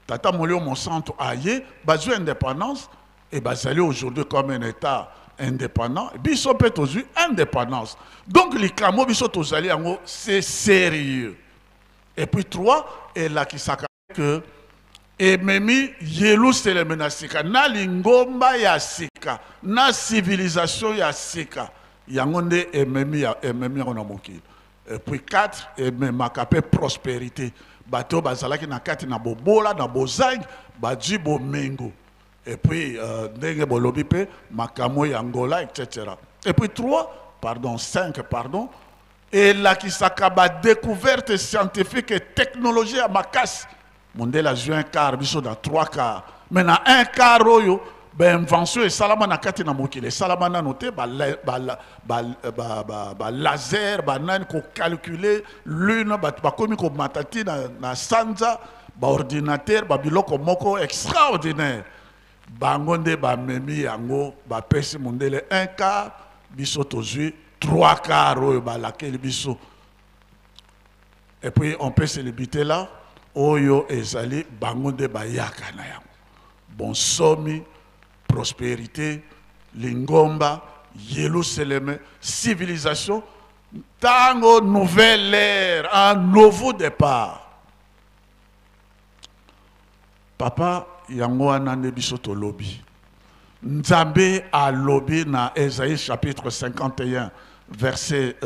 tata molio monsanto aye bazwi indépendance et bazali aujourd'hui comme un état indépendant biso pe tozwi indépendance. Donc likamo biso tozali yango c'est sérieux. Et puis 3 et la kisaka que ememi Yerusalem na sika na lingomba ya sika na civilisation ya sika yango nde ememi yango na mokili. Et puis 4 ememaka pe prospérité bato bazalaki na kati na bobola na bozangi badji bomengo et puis ndenge bolobi pe makamo ya Angola etc. Et puis 5 et la kisaka ba découverte scientifique et technologie à makasi mondele a joué un quart biso dans 3 quarts mais na un quart oyo ben invention et salama na kati na mokile salama na noté ba laser ba nan ko calculer lune ba komi ko matati na sanza ba ordinateur ba biloko moko extraordinaire bango nde ba memi yango ba pesi mondele un quart biso tozui 3 quarts oyo ba laquelle biso. Et puis on peut se limiter là oyo ezali bango nde ba yaka na yango bon somi prospérité, lingomba, Jérusalem, civilisation, tango nouvelle ère, un nouveau départ. Papa, yango anande bisoto lobi. Nzambe a lobi na Esaïe chapitre 51, verset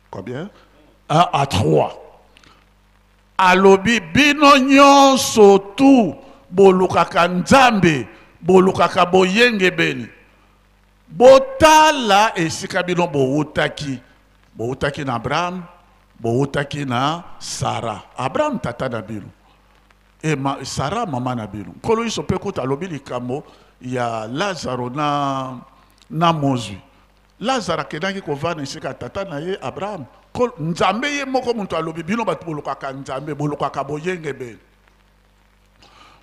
combien? 1 à 3. A lobi bino nyonso tout bolukaka nzambe bolukaka boyenge beni botala esika bino boutaki na Abraham boutaki na Sarah. Abraham tata na bino et Sarah mama na bino kolo iso pe kuta lobi likambo ya Lazaro na mozwi Lazaro kedaki kovana esika tata na ye Abraham nzambe ye moko muntu alobi bino batu bolukaka nzambe bolukaka boyenge beni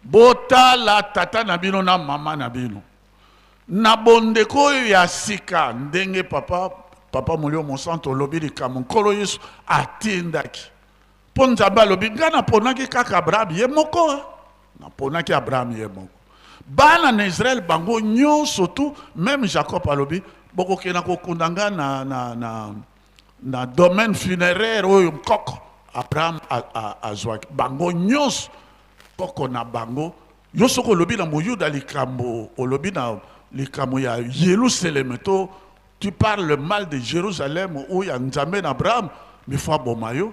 botala tata na bino na mama na bino na bondeko ya sika ndenge papa molio monsanto lobi likambo nkolo Yesu atindaki po nzambe alobi nga naponaki kaka Abraham ye moko naponaki Abraham ye moko bana na Israël bango nyonso tu même Jacob alobi bokokenda kokunda nga na domaine funéraire oyo nkoko Abraham azwaki bango nyonso koko na bango yosoko lobi na moyuda likambo olobi na likambo ya Jérusalem to tu parles mal de Jérusalem ou ya nzambe na Abraham mifa bomayo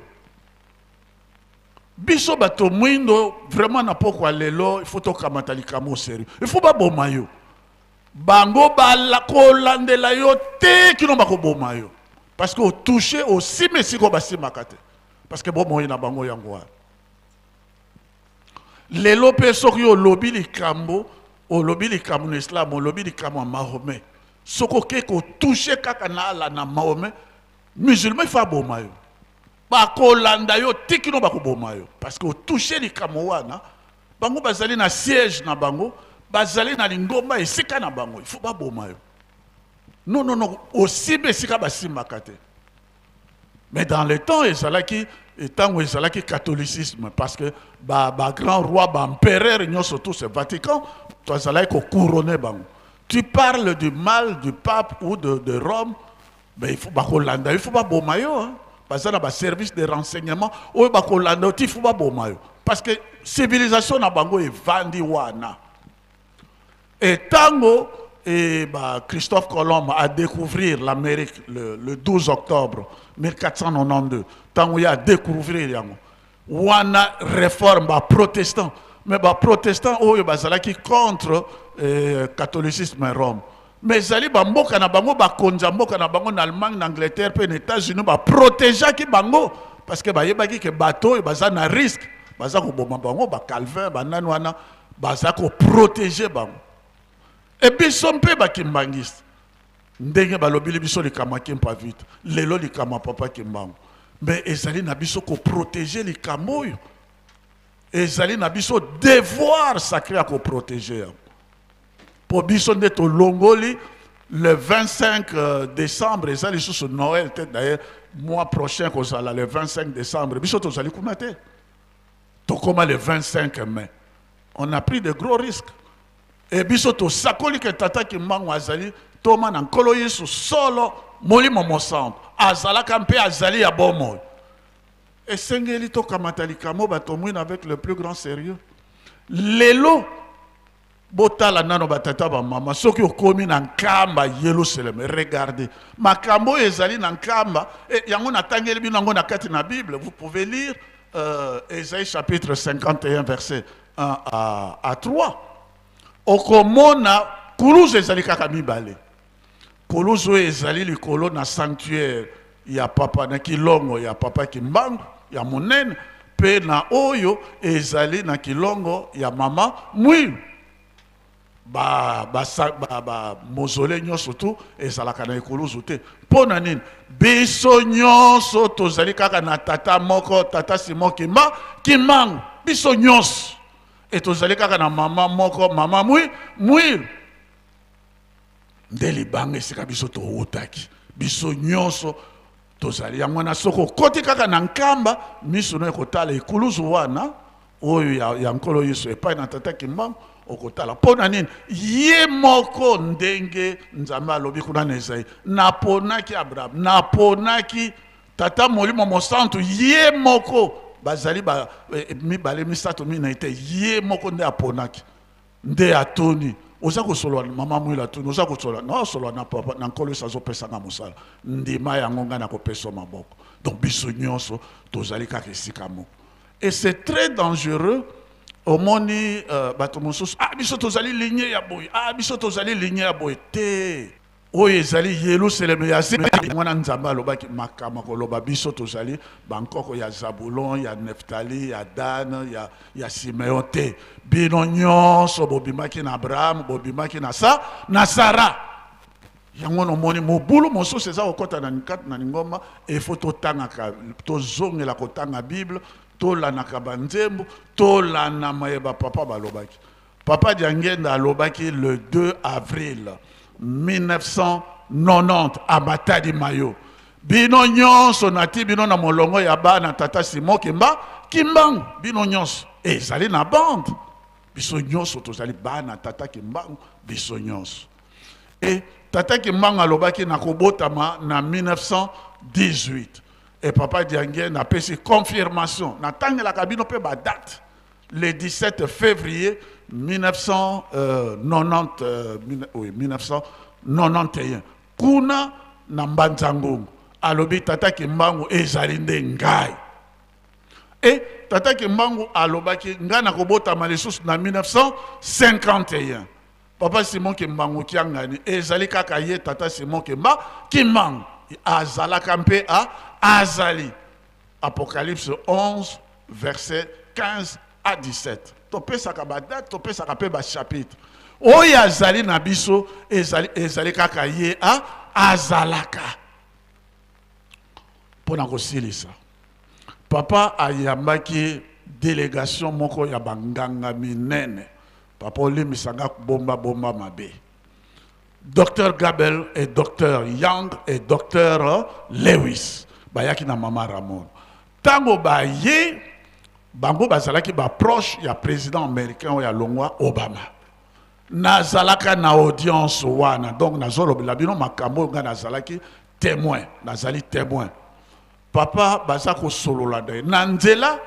biso bato mwindo vraiment na poko lelo il faut to kamata likambo sérieux il faut ba bomayo bango bala ko landela yo te kino ba ko bomayo parce que au toucher aussi mais ko basimakate parce que bomoyo na bango yango lelo pe soki olobi likambo na islam olobi likambo ya Mahomet soko ke ko toucher kaka na ala na Mahomet musulman fa boma yo ba ko landa yo tikino ba ko boma yo parce que toucher likambo wana bango bazali na siège na bango bazali na lingomba esika na bango il faut ba boma yo non aussi besika basimbaka te Mais dans le temps, il y a catholicisme, parce que le grand roi, l'empereur, surtout c'est Vatican, il y a couronné. Tu parles du mal du pape ou de Rome, mais il faut pas Hollande, il faut pas Bomayo. Parce qu'il y a un service de renseignement, il faut pas Bomayo. Parce que la civilisation na bango est vendue wana. Et tango, Christophe Colomb a découvert l'Amérique le 12 octobre 1492. Tango il a découvert yango. Wana réforme protestant. Mais protestant qui contre catholicisme en Rome. Mais zali mboka na bango konza mboka na bango en Allemagne, en Angleterre, en États-Unis protéger ki bango parce que yebaki ke bateau baza na risque. Baza ko boma bango Calvin banani wana baza ko protéger bango. Et biso mpe bakimbangiste ndenge balobili biso likama kimpa vite lelo likama papa kimbango mais ezali na biso ko protéger likama oyo ezali na biso devoir sacré à ko protéger pour biso nde to longoli le 25 décembre ezali sous Noël peut-être d'ailleurs mois prochain kozala le 25 décembre biso tozali kuna te to koma le 25 mai on a pris de gros risques. Et biso to sakoli ke tata ki mbangu azali toma na nkolo Yesu solo molimo mosantu azalaka mpe azali ya bomo et sengeli to kamata likamo batomwina avec le plus grand sérieux lelo botala nano batata ba mama soki okomi na nkamba Yerusalem regardez makambo ezali na nkamba yango natangeli bino ngo na kati na Bible vous pouvez lire Ésaïe chapitre 51 verset 1 à 3. Okomona kuluzu ezali kaka mibale. Kuluzu ezali likolo na sanctuaire ya papa na kilongo ya papa kimbangu ya monene pe na oyo ezali na kilongo ya mama mwilu. Mozole nyonso tu ezalaka na ekuluzu te. Pona nini biso nyonso tozali kaka na tata moko tata Simon kimbangu biso nyonso. Et tozali kaka na mama moko mama mwilu ndeli bange sika biso to utaki biso nyonso tozali yango na soko koti kaka na nkamba miso no ekotala ekuluzu wana oyo ya nkolo Yesu epai na tata kimbangu okotala pona nini ye moko ndenge nzambe alobi kuna na Esaïe naponaki Abraham naponaki tata molimo mosantu ye moko bazali mibale misato mina ite ye moko nde aponaki nde atoni oza kosolwa mama mwilu atoni oza kosolwa na solwa na papa na nkolo Yesu azopesanga mosala ndima yango nga na kopesa maboko donc biso nyonso tozali kaka esika moko et c'est très dangereux omoni bato mosusu biso tozali ligne ya boye biso tozali ligne ya boye te oyo ezali Yerusalem ya mwana nzambe alobaki makama koloba biso tozali bankoko ya Zabulon ya Neftali ya Dan ya Simeon te bino nyonso bobimaki na Abraham bobimaki na Sara yango nomoni mobulu mosusu eza kokota na nkati na ngoma efo totangaka tozongela kotanga Bible tolanaka banzembo tolana mayeba papa balobaki papa Diangenda alobaki le 2 avril 1990 à Matadi Mayo. Bino nyonso nati bino na molongo ya bana tata Simon kimbangu bino nyonso ezali na bande biso nyonso tozali bana tata kimbangu biso nyonso et tata kimbangu alobaki na kobotama na 1918 et papa Diangue na pesi confirmation na tangelaka bino pe ba date le 17 février 1991 kuna na Mbanzangungu alobi tata kimbangu ezali nde ngai et tata kimbangu alobaki nga na kobotama lisusu na 1951 papa Simon Kimbangu kiangani ezali kaka ye tata Simon Kimbangu azalaka mpe azali Apocalypse 11 verset 15 à 17 topesaka ba date topesaka pe ba chapitre oyo azali na biso ezali kaka ye azalaka pona kosilisa papa ayambaki délégation moko ya banganga minene papa olimisanga bomba mabe Docteur Gabel et Docteur Young et Docteur Lewis bayaki na mama Ramon. Tango baye, bango bazalaki ba proche ya président américain ou ya longwa Obama. Nazalaka na audience wana, donc nazolo labino makambo nga nazalaki témoin, nazali témoin. Papa bazako solo la de nanzela.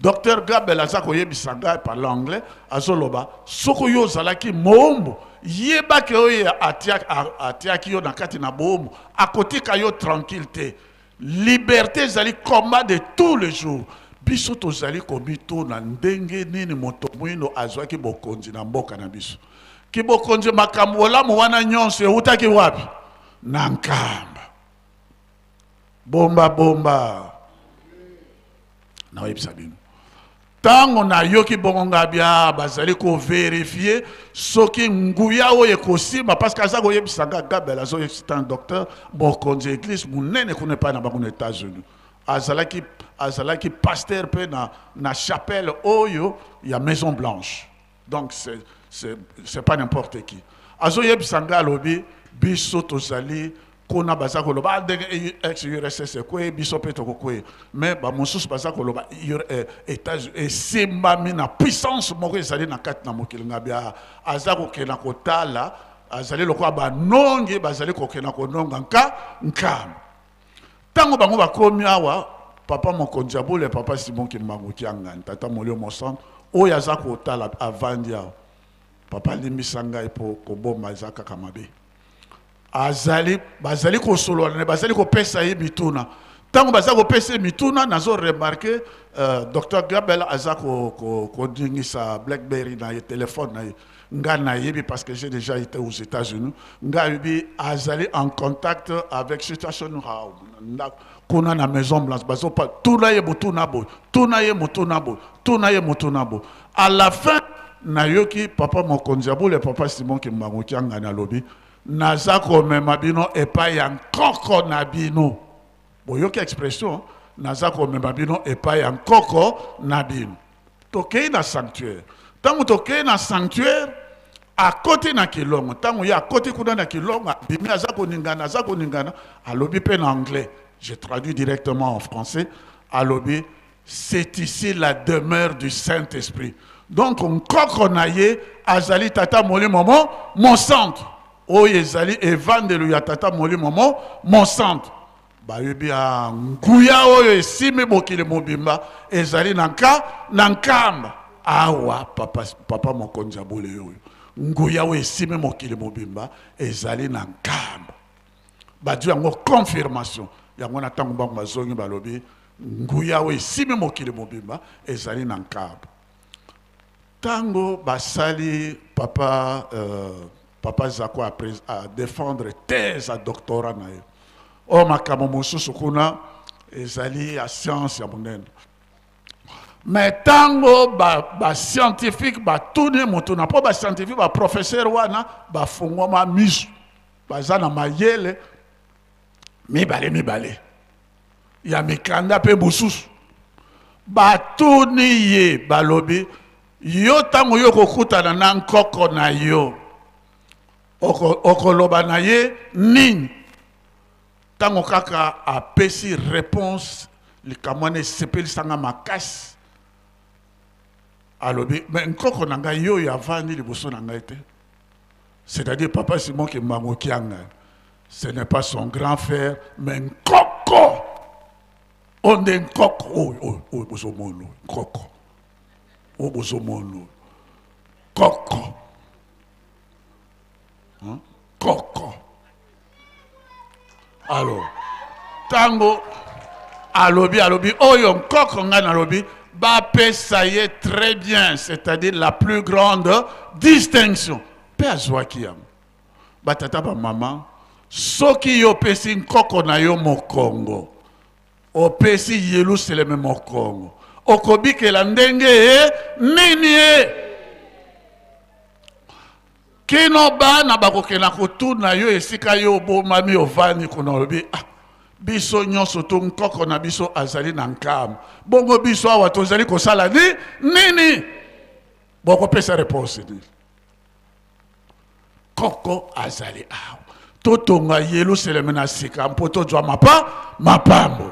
Docteur Gabel azako yebisanga par l'anglais azoloba soko yo zalaki mombo yeba ke oye atiaki yo na kati na bombo akotika yo tranquillité liberté zali combat de tous les jours biso to zali komito na ndenge nini moto mwino azwaki bokonzi na mboka na biso ki bokonzi makambo olamu wana nyonso eutaki wapi na Nkamba bomba na webisa bino tango na yoki bongonga bia bazali ko vérifier soki nguya oye kosima parce que azako yebisanga Gabel azo c'est un docteur bokonzi église munene kune pa na bango États-Unis azalaki pasteur pe na chapelle oyo ya Maison Blanche donc c'est pas n'importe qui azo yebisanga lobi biso tozali kona bazako loba ex URSS kwe biso peto kwe mais ba mosusu bazako loba États-Unis et simbami na puissance moko ezali na kati na mokili ngabia azako kena kotala azali lokwa ba nongi bazali kokena kononga Nkamba tango bango bakomi awa papa mokonzi abule papa Simon Kimbangu Kiangani tata molio mosante oyo azako kotala avandia papa limbisanga ipo koboma azaka kamabe bazali ko solo bazali ko pesa ye mituna tango bazali ko pesa mituna nazo remarquer docteur Gabel azako ko dingisa BlackBerry na téléphone na nga na yebi parce que j'ai déjà été aux États-Unis nga yebi azali en contact avec situation kuna na Maison Blanche bazo pa tuna ye mutuna bo à la fin na yoki papa mokonzi abule papa Simon Kimbangu Kiangani na lobi nazako mema bino epai ya nkoko na bino boyoki expression nazako mema bino epai ya nkoko na bino tokei na sanctuaire tango tokei na sanctuaire à côté na kilongo tango ya côté kuna na kilongo bimi azako ningana alobi pe na anglais je traduis directement en français alobi c'est ici la demeure du Saint-Esprit donc nkoko na ye azali tata moli momo mon centre oyo ezali evandelo ya tata moli momo mon centre bayebi ya nguya oyo esime mokili mobimba ezali na Nkamba awa papa mokonzi abule oyo nguya oyo esime mokili mobimba ezali na Nkamba badi yango confirmation yango na tango bango bazongi balobi nguya oyo esime mokili mobimba ezali na Nkamba tango basali papa Zako à défendre thèse à doctorat na ye o makambo mosusu kuna ezali ya science ya monene mais tango ba scientifique batuni mutuna po ba scientifique ba professeur wana bafungwama misu baza na mayele mibale ya mikanda pe mosusu batuni ye balobi yo tango yo kokutana na nkoko na yo okoloba na ye nini tango kaka apesi réponse likamwane sepelisanga makasi alobi mais nkoko na ngai yo yavandi liboso na ngai te c'est-à-dire papa Simon Kimbangu Kiangani ce n'est pas son grand frère mais nkoko onde nkoko oh bozomono nkoko oh bozomono koko Coco. Alors, tango alobi oyo koko ngana alobi ba pesa ye très bien, c'est-à-dire la plus grande distinction. Pe azwaki yam. Ba tata ba maman soki yo pesi nkoko na yo mokongo. O pesi Yerusalem mokongo. Okobikela ndenge nini kino bana bakokena kotuna yo esika yo bomami ovani kuna lobi biso nyonso to nkoko na biso azali na Nkamba bongo biso awa tozali kosala nini bokopesa réponse ni koko azali awa totonga Yerusalem na sika mpo tozwa mapambo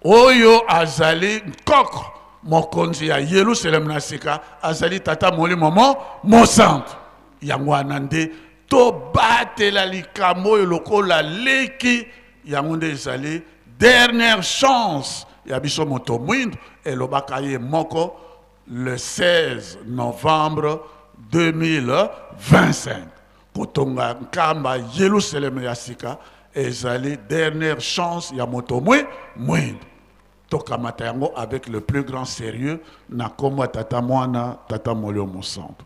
oyo azali nkoko mokonzi ya Yerusalem na sika azali tata molimo mosantu yango wana nde tobatela likambo oyo lokola leki yango nde ezali dernière chance ya biso moto mwindo elobaka ye moko le 16 novembre 2025 kotonga nkamba Yerusalem ya sika ezali dernière chance ya moto mwindo tokamata yango avec le plus grand sérieux na kombo tata mwana tata molio mosantu.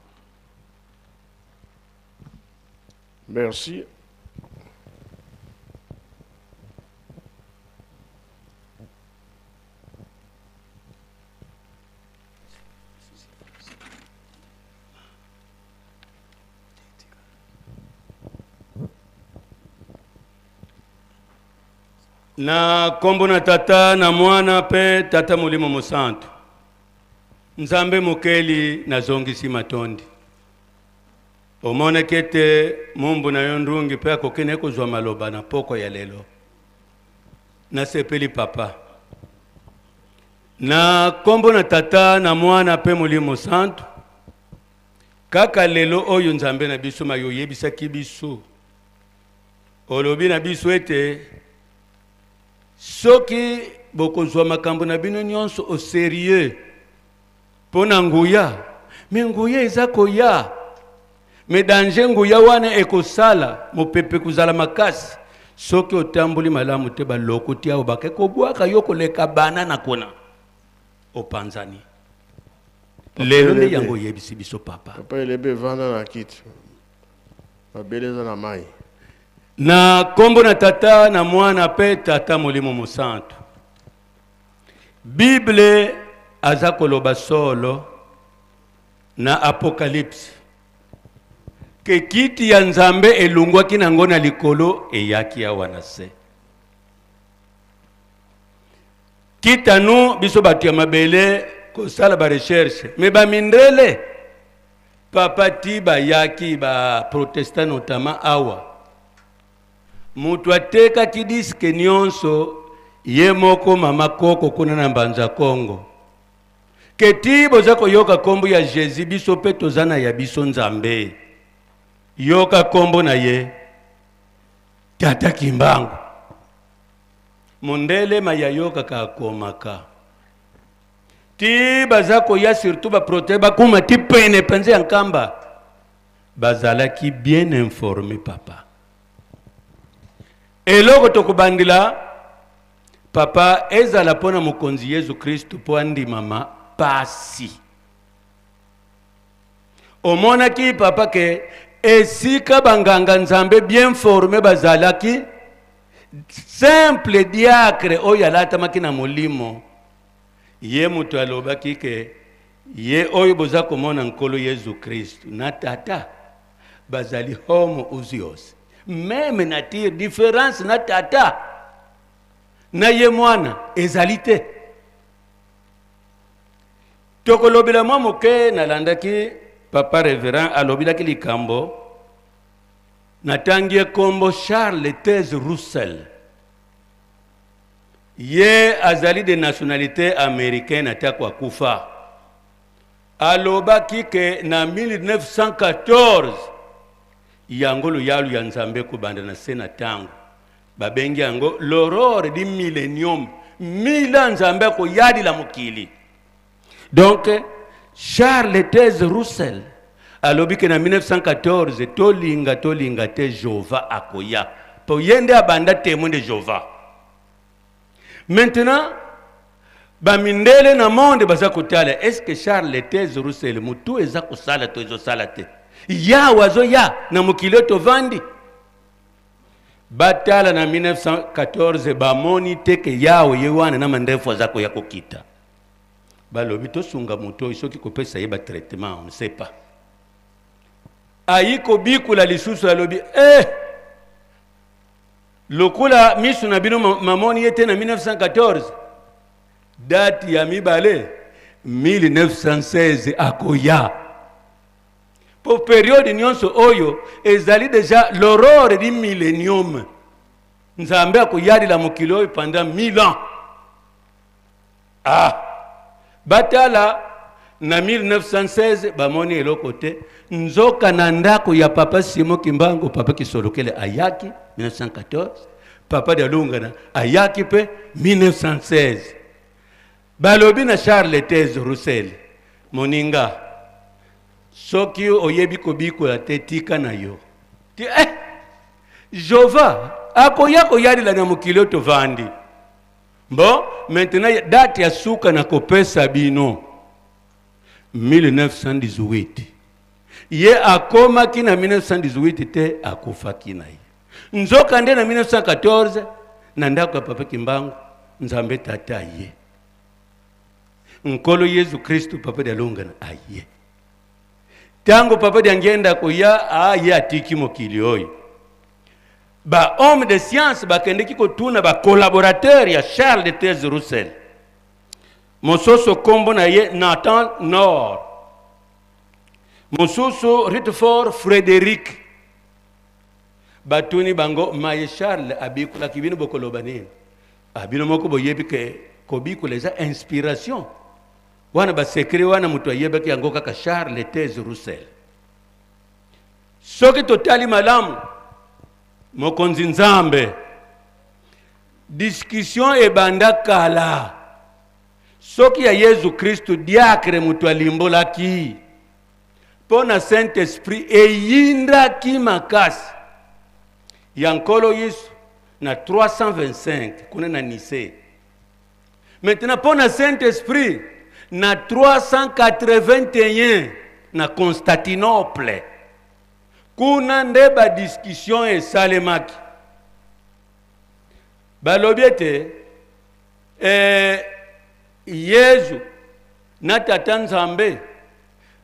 Merci. Na kombo na tata na mwana pe tata molimo mosantu nzambe mokeli na zongisi matondi omone kete mumbu na yondungi pe akokene kozwa maloba na poko ya lelo na sepeli papa na kombo na tata na mwana pe molimo mosantu kaka lelo oyo nzambe na biso mayo yebisaki biso olobi na biso ete soki bokozwa makambo na bino nyonso au sérieux pona nguya me nguya eza koya me danger nguya wana ekosala mopepe kuzala makasi soki otamboli malamu te baloko ti awo bake kobwaka yo koleka bana na kona opanzani lelo nde yango yebisi biso papa papa elebe vanda na kiti babeleza na mai na kombo na tata na mwana pe tata molimo mosantu Bible aza koloba solo na apocalypse ke kiti ya nzambe elungwaki nango na likolo eyaki awa na se kitanu biso bato ya mabele kosala ba recherche me bamindele papa ti bayaki ba protestant notamment awa mutu ateka ti diske nyonso ye moko mama koko kuna na mbanza Kongo keti boza koyoka kombo ya Jésus biso pe tozana ya biso nzambe yoka kombo na ye tata kimbangu mondele mayayoka ka komaka ti baza koya surtout ba prote bakuma ti pene penze ya nkamba bazalaki bien informé papa eloko tokubandila papa ezala pona mokonzi Yesu Kristu po andi mama pasi omonaki papa ke esika banganga nzambe bien formé bazalaki simple diacre oyo alatamaki na molimo ye mutu alobaki ke ye oyo boza komona nkolo Yesu Kristu na tata bazali homoousios même nature différence na tata na ye mwana ezalite tokolobela mwa moke nalandaki papa révérend alobilaki likambo natangie kombo Charles Taze Russell ye azali de nationalité américaine atakwa kufa alobaki ke na 1914 yango luyalu ya nzambe kubanda na sena tango babengi yango l'aurore du millénium mila nzambe ko yadi la mukili donc Charles Taze Russell alobi ke na 1914 tolinga te Jova akoya po yende abanda témoin de Jova. Maintenant bamindele na monde baza kotala est-ce que Charles Taze Russell mutu eza kosala to ezo sala te ya wazo ya na mukilo to vandi batala na 1914 bamoni teke yao yewana na mandefu zako ya kokita balobi to sunga muto isoki kopesa yeba traitement on ne sait pas ayiko bikula lisusu alobi lokula misu na bino mamoni yete na 1914 date ya mibale 1916 akoya pour période nyonso oyo ezali déjà l'aurore du millénium nzambe akoyadi la mokilo pendant 1000 ans batala na 1916 bamoni eloko te nzoka na ndako ya papa Simo Kimbangu papa Kisolokele ayaki 1914 papa Dalungana ayaki pe 1916 balobi na Charles Teze Roussel moninga soki oyebi kobikola te tika na yo ti Jova akoya koyalila na mokili tovandi bon maintenant date ya suka na kopesa bino 1918 ye akomaki na 1918 te akufaki na ye nzoka nde na 1914 na ndako ya papa Kimbangu nzambe tata ye nkolo Yesu Kristu papa Dalungana aye tango papa Diangenda koya ye atiki mokili oyo ba homme de science bakendeki kotuna ba collaborateur ya Charles Teze Roussel mososo kombo na ye Nathan Nord mososo Ritford Frédéric batuni bango maye Charles abikula kibino bokoloba nini abino moko boyebi ke kobikula eza inspiration wana ba secret wana mutu ayebaki yango kaka Charles Teze Roussel soki totali malamu mokonzi nzambe discussion ebanda kala soki ya Yesu Kristu diacre mutu alimbolaki pona Saint Esprit eyindaki makasi ya nkolo Yesu na 325 kuna na Nice maintenant pona Saint Esprit na 381 na Constantinople kuna nde ba discussion esalemaki balobi ete Yesu na tata nzambe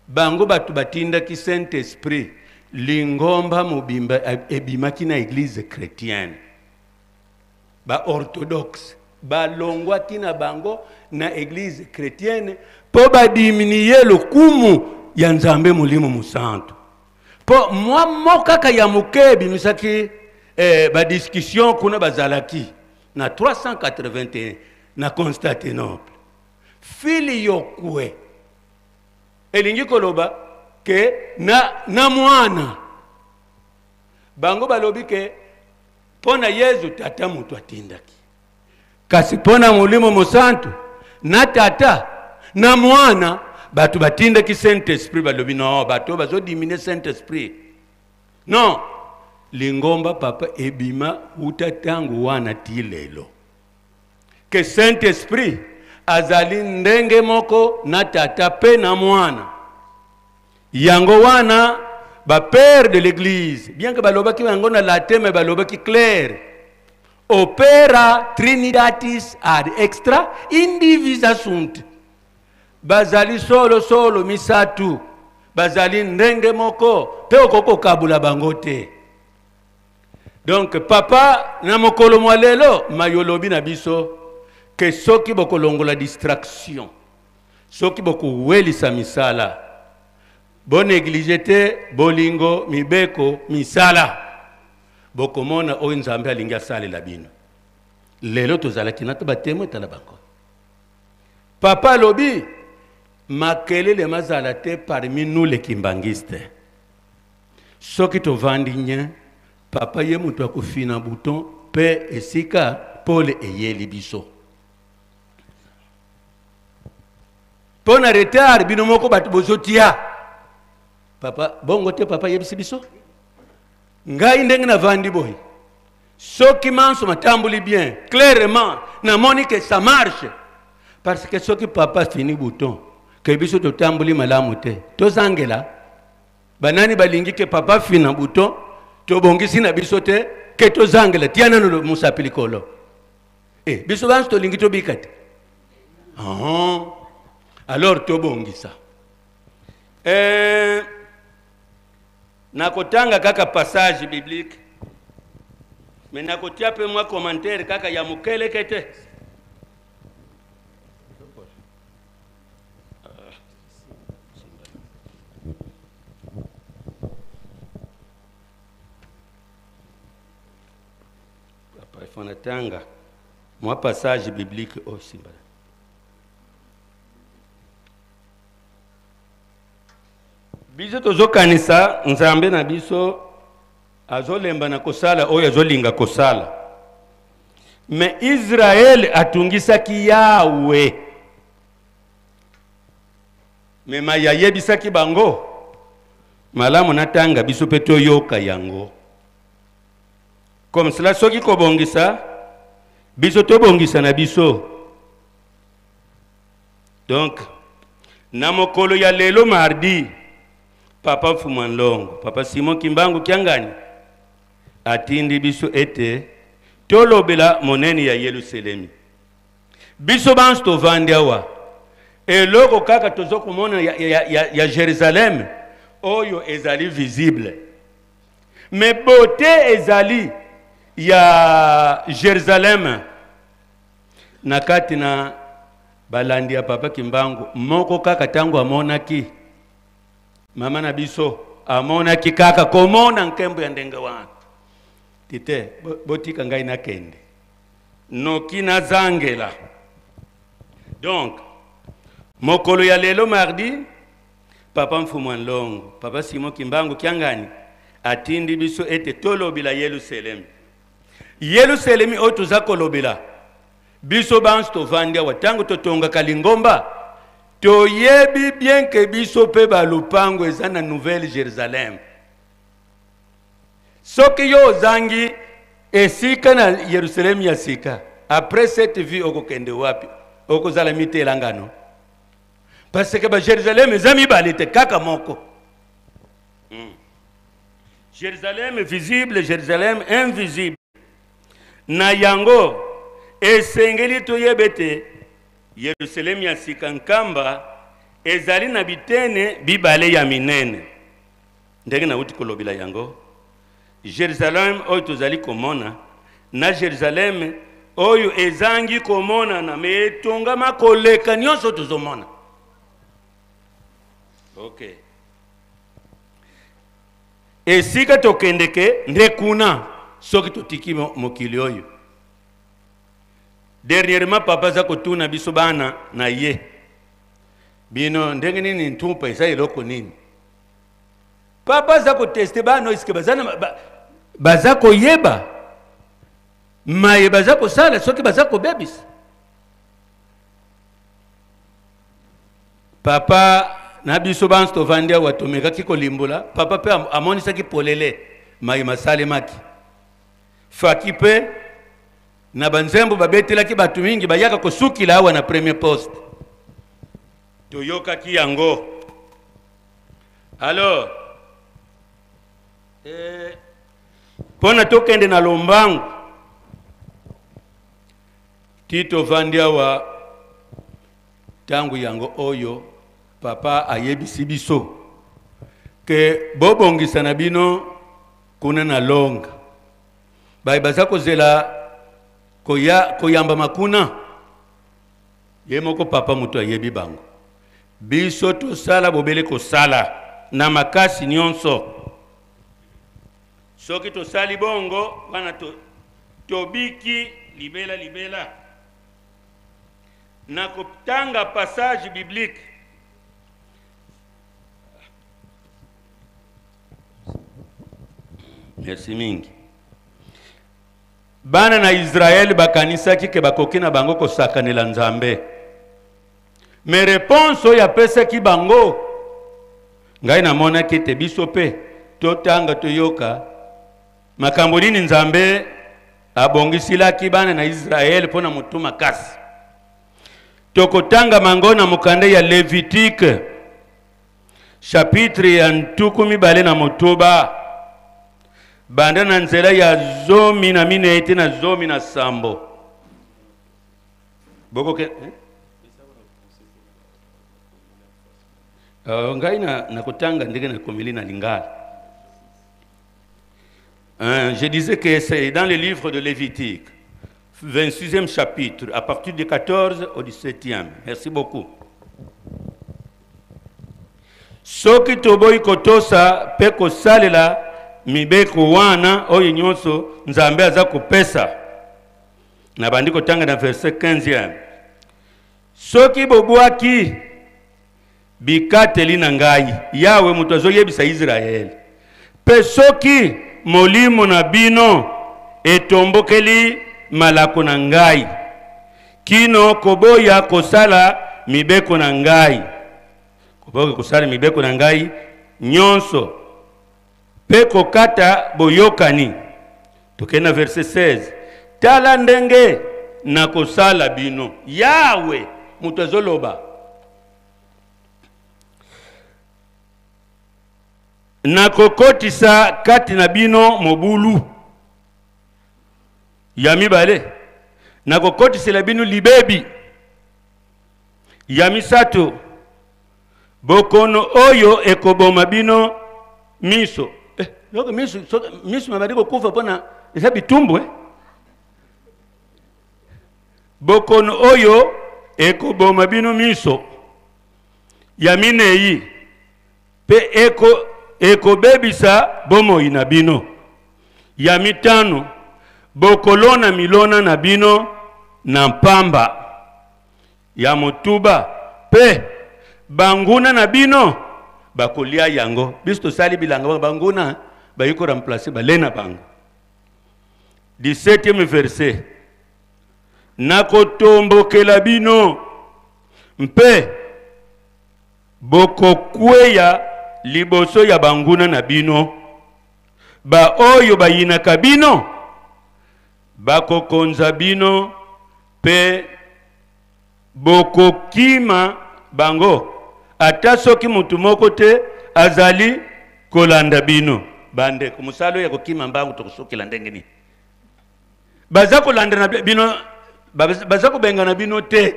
bango batu batindaki Saint Esprit lingomba mobimba ebimaki na église chrétienne ba orthodoxe balongwaki na bango na église chrétienne po badiminie lokumu ya nzambe mulimo musantu po mwa mokaka ya mukebi misaki ba discussion kuna bazalaki na 381 na Constantinople fili yokwe elingi koloba ke na mwana bango balobi ke pona Yesu tata mutu atindaki kasi pona mulimo musantu na tata na mwana batu batindaki Saint Esprit balobi no batu bazo diminuer Saint Esprit non lingomba papa ebima utatangu wana tilelo ke Saint Esprit azali ndenge moko na tata pe na mwana yango wana ba père de l'église bien que balobaki yango na latin mais balobaki clair opera trinitatis ad extra indivisa sunt bazali solo misatu bazali ndenge moko pe okoko kabula bango te donc papa na mokolo mwalelo mayolobi na biso ke soki bokolongola distraction soki bokuwelisa misala bon négligé te bolingo mibeko misala bokomona oyo nzambe alingi asalela bino lelo tozalaki nata batemo etala bango papa lobi makelele mazala te parmi nous les kimbangistes soki tovandi nye papa ye mutu akofina bouton pe esika pole eyeli biso pona retard bino moko batu bozotia papa bongo te papa yebisi biso ngai ndenge na vandi boy soki manso matambuli bien clairement na moni que ça marche parce que soki papa fini bouton ke biso to tambuli malamu te to zangela banani balingi ke papa fina bouton to bongisi na biso te ke to zangela tiana no musapili kolo biso banso to lingi to bikate alors to bongisa nakotanga kaka passage biblique mais nakotia pe moi commentaire kaka ya mukele kete papa ifonatanga moi passage biblique aussi biso tozokanisa nzambe na biso azolemba na kosala oyo azolinga kosala. Mais Israël atungisaki Yawe. Mais mayaye bisaki bango. Malamu natanga biso pe toyoka yango. Comme cela soki kobongisa biso tobongisa na biso. Donc na mokolo ya lelo mardi Papa Fumanlongo, Papa Simon Kimbangu Kiangani atindi biso ete tolobela moneni ya Yerusalemi. Biso bantu tovandi awa. Eloko kaka tozokomona ya Jérusalem oyo ezali visible. Mais beauté ezali ya Jérusalem nakati na balandi ya Papa Kimbangu moko kaka tango amonaki mama na biso amonaki kaka komona nkembo ya ndenga wana tite botika ngai na kende noki na zangela. Donc mokolo ya lelo mardi Papa Mfumanlongo, Papa Simon Kimbangu Kiangani atindi biso ete tolobila Yerusalem. Yerusalem oyo toza kolobela biso bantu tovandi awa tango totonga kalingomba toyebi bien que biso pe balupango eza na Nouvelle Jérusalem. Soki yo zangi esika na Yerusalem ya sika après cette vie okokende wapi okozala mitelangano parce que ba Jérusalem ezami balite kaka moko. Jérusalem visible, Jérusalem invisible. Na yango esengeli toyebete Yerusalem ya sika nkamba ezali na bitene bibale ya minene. Ndenge na uti kolobila yango Jérusalem oyo tozali komona na Jérusalem oyo ezangi komona na metonga makoleka nyonso tozomona. Okay. Esika tokendeke ndekuna soki totiki mokili oyo. Dernièrement papa za kotuna biso bana na ye. Bino ndenge nini ntumpa isa eloko nini? Papa za koteste bano iske bazana baza koyeba. Maye baza kosala soki baza kobebisa. Papa na biso bantu tovandi awa tomekaki kolimbola papa pe amonisaki polele mayi masale maki faki pe na banzembo babetelaki batu mingi bayaka kosukila awa na premier poste toyokaki yango. Alors pona tokende na lombangu tito vandi awa tangu yango oyo papa ayebisi biso ke bobongisa na bino kuna na longa bai baza kozela koyamba makuna ye moko papa mutu ayebi bango biso tosala bobele kosala na makasi nyonso soki tosali bongo wana tobiki libela na kotanga passage biblique. Merci mingi. Bana na Israël bakanisa ki ke bakoki na bango kosakanela nzambe. Mais réponse oya pesa ki bango. Ngai na mona ki te biso pe totanga toyoka makambo nini nzambe abongisila ki bana na Israël pona mutuma kasi. Tokotanga mango na mukande ya Lévitique chapitre ya ntukumi bale na motoba banda na nzela ya zomi na mineti na zomi na sambo boko ke ngai na kotanga ndenge na komili na lingala. Je disais que c'est dans le livre de Lévitique 26e chapitre à partir du 14 au 17e. Merci beaucoup. Soki toboyi kotosa pe kosalela mibeko wana oyo nyonso nzambe aza kopesa na bandi kotanga na verset 15e. Soki bobwaki bikateli na ngai yawe mutu azoyebisa Israeli pe soki molimo na bino etombokeli malako na ngai kino koboya kosala mibeko na ngai koboya kosala mibeko na ngai nyonso pe kokata boyokani tokena verset 16 tala ndenge na kosala bino yawe mutu azoloba na kokotisa kati na bino mobulu ya mibale na kokotisela bino libebi ya misato bokono oyo ekoboma bino miso loko miso mabadi kokufa pona eza bitumbu bokono oyo ekoboma bino miso ya mineyi pe ekobebisa bomoi na bino ya mitano bokolona milona na bino na mpamba ya motuba pe banguna na bino bakolia yango biso tosali bilanga banguna bayiko remplacer balena bango 17e verset nakotombokela bino mpe bokokweya liboso ya banguna na bino ba oyo bayinaka bino bakokonza bino pe bokokima bango ata soki mutu moko te azali kolanda bino bande kumusalo ya kokima mbangu tokusukila ndenge ni baza kolanda na bino baza kubenga na bino te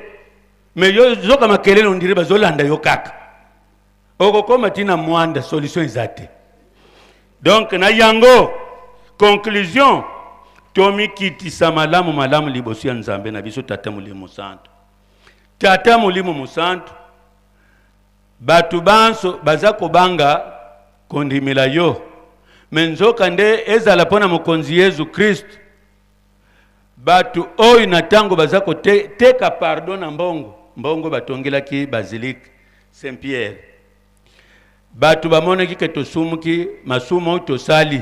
me yo zoka makelele ndire bazolanda yo kaka okokoma tina mwanda solution ezate donc na yango conclusion tomi kitisa malamu liboso ya Nzambe na biso tata mulimo santo tata mulimo musanto batu banso baza kobanga kondimela yo menzoka nde ezala pona mokonzi Yesu Kristo batu oyo na tango baza koteka pardon na mbongo batongelaki basilique Saint Pierre batu bamonaki ke tosumuki masumo tosali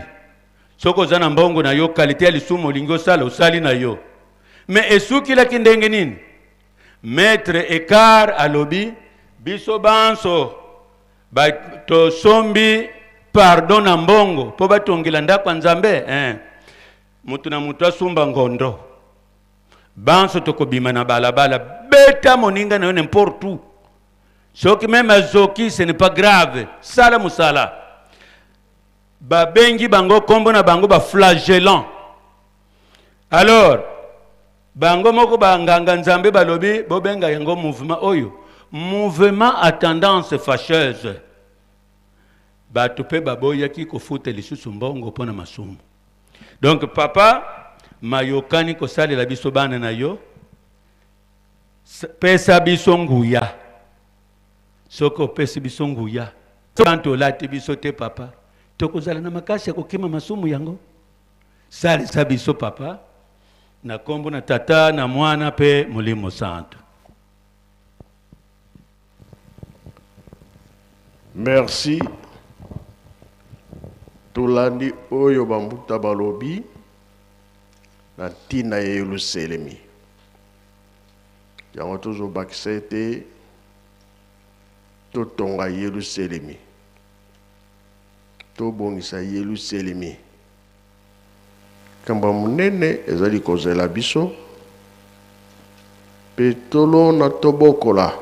soko zana mbongo na yo kalite ya lisumo lingo sala usali na yo me esuki laki ndenge nini maître Ekar alobi biso banso to sombi pardon na mbongo po batongela ndako Nzambe mutu na mutu asumba ngondo banso tokobima na balabala beta moninga na yo n'importe où soki même azoki ce n'est pas grave sala musala babengi bango kombo na bango ba flagellant alors bango moko banganga Nzambe balobi bobenga yango mouvement à tendance fâcheuse batu pe baboyaki kofuta lisusu mbongo pona masumu donc papa mayokani kosalela biso bana na yo pesa biso nguya soko pesa biso nguya tanto lati biso te papa tokozala na makasi ya kokima masumu yango salisa biso papa na kombo na tata na mwana pe mulimo santo. Merci. Tolandi oyo bambuta balobi na tina ya Yerusalemi. Yango tozo bakisete totonga Yerusalemi. Tobongisa Yerusalemi. Kamba munene ezali kozela biso petolo na tobokola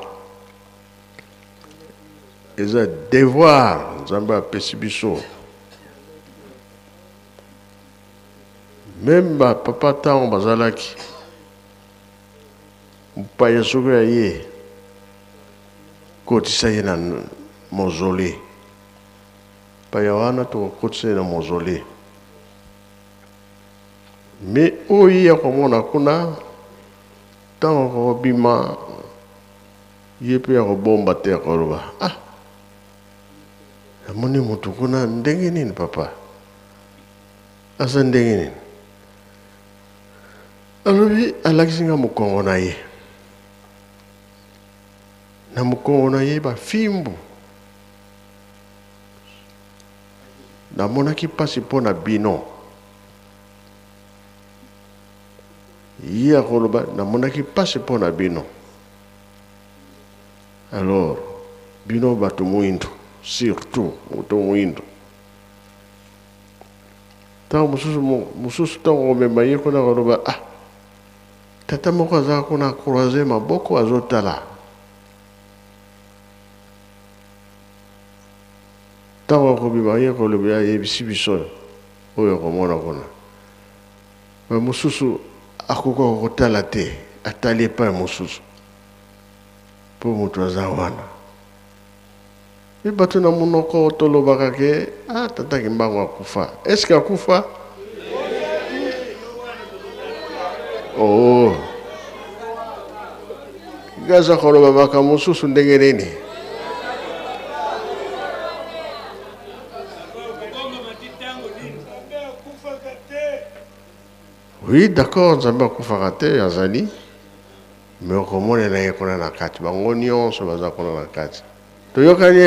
eza devoir Nzambe apesi biso même papa tango bazalaki mpaya soki ya ye kotisa ye na mozole paya wana tokotisa ye na mozole me oyi ya komona kuna tango kobima ye pe ya kobomba te koloba amoni mutu kuna ndenge nini papa asa ndenge nini alobi alakisi nga mokongo na ye na mokongo na ye bafimbu namonaki mpasi mpo na bino ye akoloba namonaki mpasi mpo na bino. Alors bino bato mwindu, surtout moto mwindu, ntango mosusu ntango komema ye kuna koloba tata moko azala kuna croise maboko azotala, ntango akobima ye koloba ayebisi biso oyo komona kuna, mosusu akoka kotala te, atali epai mosusu mpo moto aza wana. Me bato na monoko tolobaka ke tata Kimbangu akufa. Est-ce que akufa? Oh, gaza koloba makambo mosusu ndenge nini? Oui, d'accord, Nzambe akufaka te azali, mais okomonela ye kuna na kati, bango nyonso baza kuna na kati. Toyokani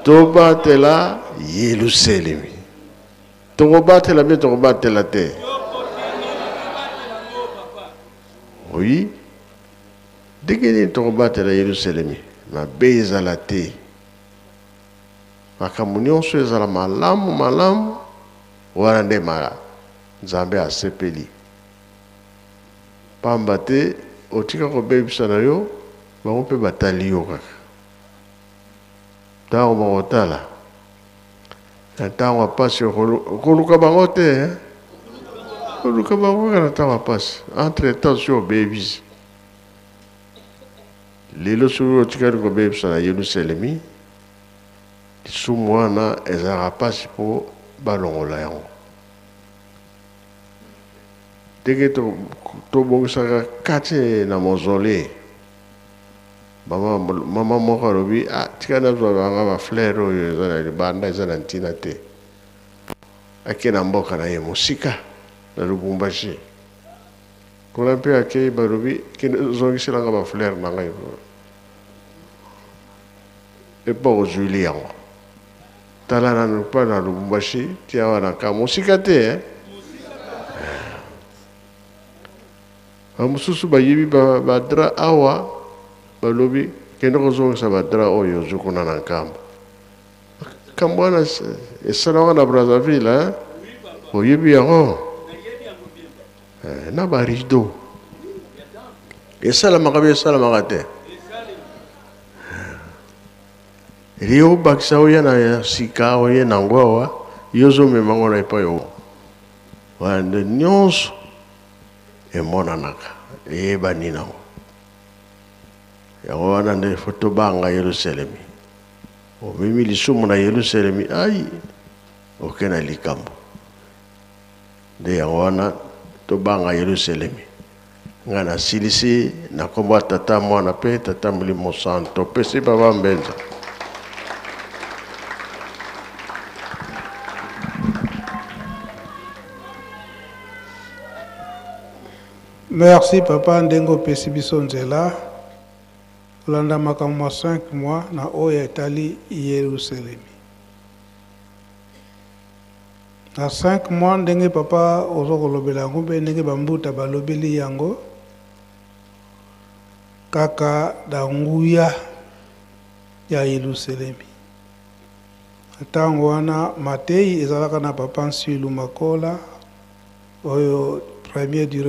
tobatela Yerusalemi. Tokobatela bien, tokobatela te. Oui. Dès que tokobatela Yerusalemi, mabe ezala te. Makambo nyonso ezala malamu wana nde Nzambe asepeli. Pamba te otika kobebisa na yo bango mpe batali yo kaka. Ntango bakotala na ntango apasi okoluka bango te, okoluka bango kaka na ntango apasi. Entre temps si obebisi lelo soki otikali kobebisa na Yerusalemi, lisumu wana ezalaka mpasi mpo balongola yango. Ndenge tobongisaka kati na mausolée, mama moko alobi tika nazwa banga baflere oyo eza na libanda eza na ntina te, ake na mboka na ye mosika na Lubumbashi. Kuna mpe akei balobi zongiselanga baflere na ngai epa ozwili yango. Tala na pa na Lubumbashi tia wana ka mosika te mosusu bayebi badra awa balobi kende kozongisa badra oyo ozokuna na nkambo. Nkambo wana esalaka na Brazzaville oyebi yango na barido esalamaka be esalamaka te. Rio bakisa oya na sika oya na ngwawa yozo memango na epa yo wande nyonso emonanaka eyebani nango. Yango wana nde foto banga Yerusalemi. Omemi lisumu na Yerusalemi oke na likambo. Nde yango wana tobanga Yerusalemi. Nga na silisi na kombo tata mwana pe tata Molimo Santo pesi baba mbenza. Merci papa ndengo pesi biso nzela olanda makambo 5 mois na oyo etali Yerusalemi. Na 5 mois ndenge papa ozokolobela yango mpe ndenge bambuta balobeli yango kaka da nguya ya Yerusalemi. Ntango wana Matei ezalaka na papa Nsilu Makola oyo premier du